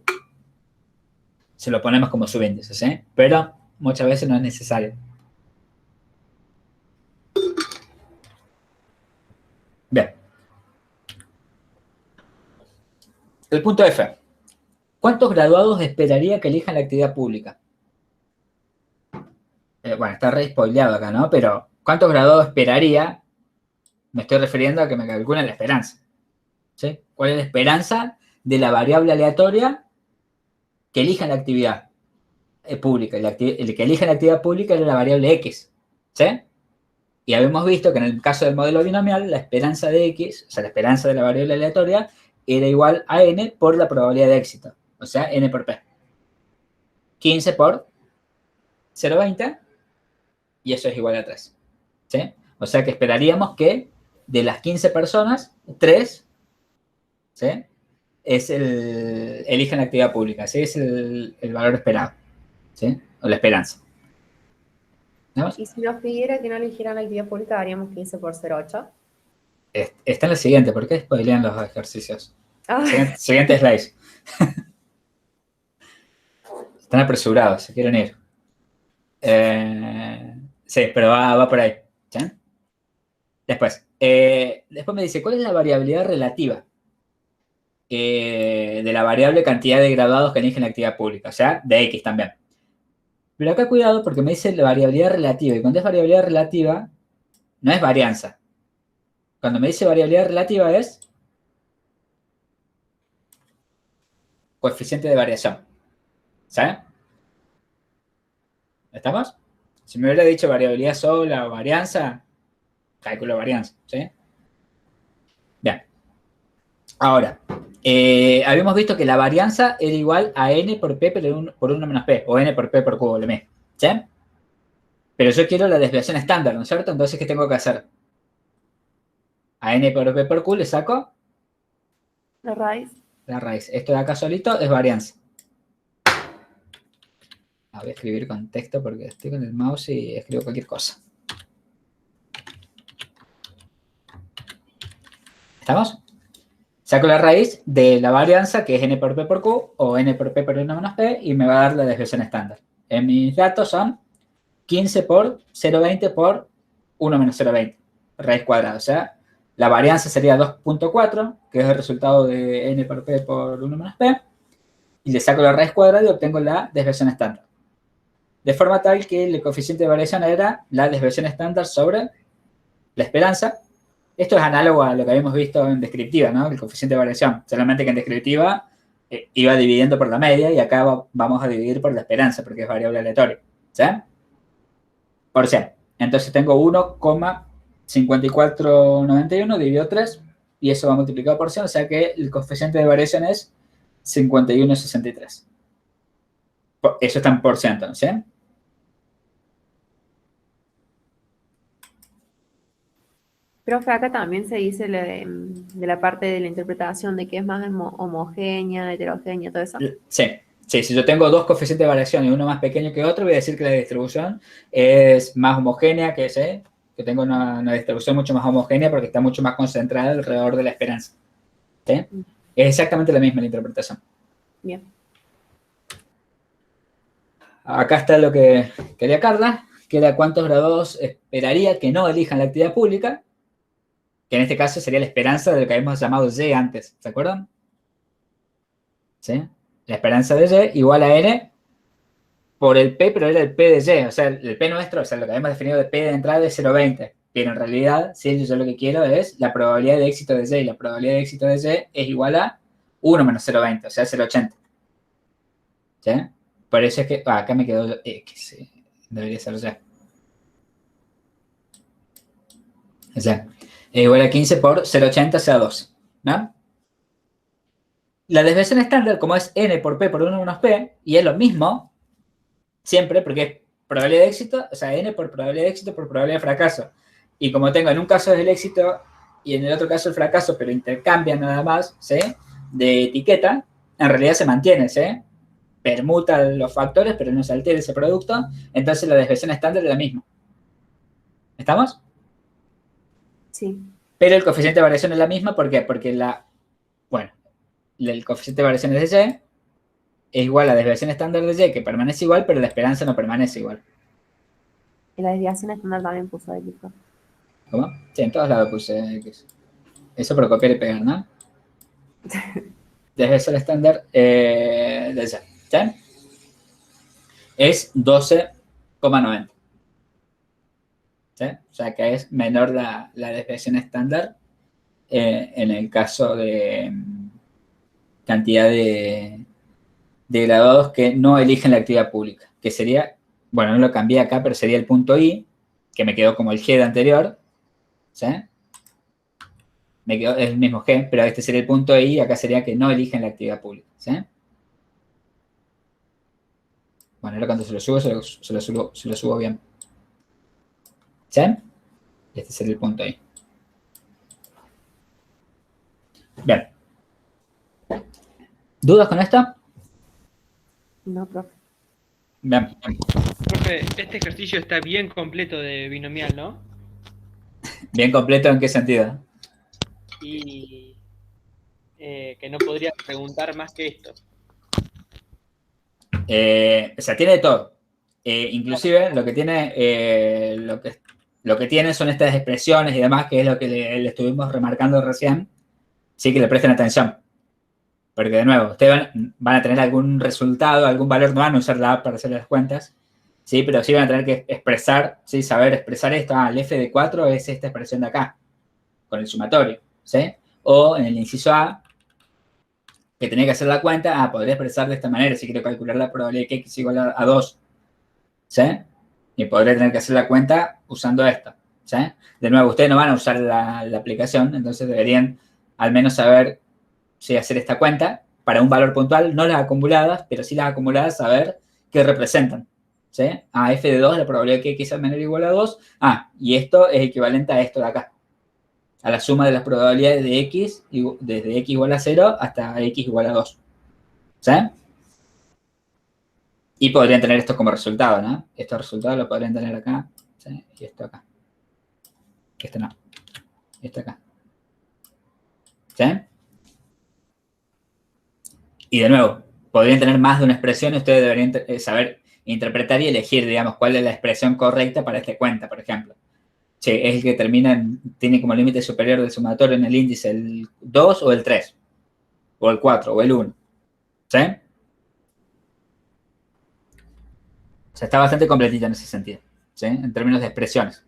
Speaker 1: se lo ponemos como subíndice, ¿sí? Pero muchas veces no es necesario. Bien. El punto F. ¿Cuántos graduados esperaría que elijan la actividad pública? Bueno, está re spoileado acá, ¿no? Pero ¿cuántos graduados esperaría? Me estoy refiriendo a que me calculen la esperanza, ¿sí? ¿Cuál es la esperanza de la variable aleatoria que elija la actividad pública? El que elija la actividad pública es la variable X, ¿sí? Y habíamos visto que en el caso del modelo binomial, la esperanza de X, o sea, la esperanza de la variable aleatoria, era igual a N por la probabilidad de éxito, o sea, N por P. 15 por 0,20, y eso es igual a 3, ¿sí? O sea que esperaríamos que de las 15 personas, 3, ¿sí? Eligen la actividad pública, ¿sí? Es el valor esperado, ¿sí? O la esperanza. ¿Vamos?
Speaker 2: Y si nos pidiera que no eligieran la actividad pública, daríamos 15 por 0,8.
Speaker 1: Está en la siguiente, ¿por qué spoilean los ejercicios?
Speaker 2: Ah.
Speaker 1: Siguiente slide. Están apresurados, se quieren ir. Sí, pero va por ahí, ¿sí? Después me dice, ¿cuál es la variabilidad relativa de la variable cantidad de graduados que eligen la actividad pública? O sea, de X también. Pero acá cuidado porque me dice la variabilidad relativa. Y cuando es variabilidad relativa, no es varianza. Cuando me dice variabilidad relativa es coeficiente de variación. ¿Saben? ¿Estamos? Si me hubiera dicho variabilidad sola o varianza, cálculo varianza, ¿sí? Bien. Ahora, habíamos visto que la varianza era igual a n por p por 1 menos p, o n por p por q, ¿sí? Pero yo quiero la desviación estándar, ¿no es cierto? Entonces, ¿qué tengo que hacer? A n por p por q le saco
Speaker 2: La raíz.
Speaker 1: la raíz. Esto de acá solito es varianza. Voy a escribir con texto porque estoy con el mouse y escribo cualquier cosa. ¿Estamos? Saco la raíz de la varianza, que es n por p por q, o n por p por 1 menos p, y me va a dar la desviación estándar. En mis datos son 15 por 0,20 por 1 menos 0,20, raíz cuadrada. O sea, la varianza sería 2.4, que es el resultado de n por p por 1 menos p, y le saco la raíz cuadrada y obtengo la desviación estándar. De forma tal que el coeficiente de variación era la desviación estándar sobre la esperanza. Esto es análogo a lo que habíamos visto en descriptiva, ¿no? El coeficiente de variación. Solamente que en descriptiva iba dividiendo por la media y acá vamos a dividir por la esperanza porque es variable aleatoria. ¿Sí? Por 100. Entonces tengo 1,5491 dividido 3 y eso va multiplicado por 100, o sea que el coeficiente de variación es 51,63. Eso está en por ciento, ¿sí?
Speaker 2: Profe, acá también se dice de la parte de la interpretación de que es más homogénea, heterogénea, todo eso.
Speaker 1: Sí. Sí, si yo tengo dos coeficientes de variación y uno más pequeño que otro, voy a decir que la distribución es más homogénea, que tengo una distribución mucho más homogénea porque está mucho más concentrada alrededor de la esperanza. ¿Sí? Es exactamente la misma la interpretación.
Speaker 2: Bien.
Speaker 1: Acá está lo que quería Carla, que era cuántos graduados esperaría que no elijan la actividad pública, que en este caso sería la esperanza de lo que habíamos llamado Y antes, ¿se acuerdan? ¿Sí? La esperanza de Y igual a N por el P, pero era el P de Y, o sea, el P nuestro, o sea, lo que habíamos definido de P de entrada es 0,20, pero en realidad, si yo lo que quiero es la probabilidad de éxito de Y, la probabilidad de éxito de Y es igual a 1 menos 0,20, o sea, 0,80. ¿Sí? Por eso es que, acá me quedó X, debería ser Y. O sea, es igual a 15 por 0,80, o sea, 2, ¿no? La desviación estándar, como es n por p por 1 menos p, y es lo mismo, siempre, porque es probabilidad de éxito, o sea, n por probabilidad de éxito por probabilidad de fracaso. Y como tengo en un caso es el éxito y en el otro caso el fracaso, pero intercambian nada más, ¿sí? De etiqueta, en realidad se mantiene, ¿sí? Permuta los factores, pero no se altera ese producto, entonces la desviación estándar es la misma. ¿Estamos?
Speaker 2: Sí.
Speaker 1: Pero el coeficiente de variación es la misma, ¿por qué? Porque el coeficiente de variación es de Y, es igual a la desviación estándar de Y, que permanece igual, pero la esperanza no permanece igual.
Speaker 2: Y la desviación estándar también puso X.
Speaker 1: ¿Cómo? Sí, en todos lados puse X. Eso por copiar y pegar, ¿no? Desviación estándar de Y. ¿Sí? Es 12,90. ¿Sí? O sea que es menor la desviación estándar en el caso de cantidad de graduados que no eligen la actividad pública, que sería, bueno, no lo cambié acá, pero sería el punto I, que me quedó como el G de anterior, ¿sí? Me quedó el mismo G, pero este sería el punto I, y acá sería que no eligen la actividad pública, ¿sí? Bueno, ahora cuando se lo subo bien. ¿Sí? Este sería el punto I. Bien. ¿Dudas con esto?
Speaker 2: No, profe.
Speaker 1: Bien.
Speaker 6: Profe, este ejercicio está bien completo de binomial, ¿no?
Speaker 1: ¿Bien completo en qué sentido?
Speaker 6: Y que no podría preguntar más que esto.
Speaker 1: O sea, tiene de todo. Inclusive lo que tiene, lo que tiene son estas expresiones y demás, que es lo que le estuvimos remarcando recién. Sí que le presten atención. Porque de nuevo, ustedes van a tener algún resultado, algún valor, no van a usar la app para hacer las cuentas, ¿sí? Pero sí van a tener que expresar, ¿sí? Saber expresar esto. El f de 4 es esta expresión de acá, con el sumatorio, ¿sí? O en el inciso A, que tenía que hacer la cuenta, podría expresar de esta manera, si quiero calcular la probabilidad de que x igual a 2, ¿sí? Y podría tener que hacer la cuenta usando esto, ¿sí? De nuevo, ustedes no van a usar la aplicación, entonces deberían al menos saber, ¿sí? Hacer esta cuenta para un valor puntual, no las acumuladas, pero sí las acumuladas, saber qué representan, ¿sí? A f de 2, la probabilidad de que x sea menor o igual a 2. Y esto es equivalente a esto de acá. A la suma de las probabilidades de x, desde x igual a 0 hasta x igual a 2. ¿Sí? Y podrían tener esto como resultado, ¿no? Estos resultados lo podrían tener acá, ¿sí? Y esto acá. Esto no. Esto acá. ¿Sí? Y de nuevo, podrían tener más de una expresión y ustedes deberían saber interpretar y elegir, digamos, cuál es la expresión correcta para esta cuenta, por ejemplo. Sí, es el que tiene como límite superior del sumatorio en el índice el 2 o el 3, o el 4 o el 1. ¿Sí? O sea, está bastante completita en ese sentido, ¿sí? En términos de expresiones.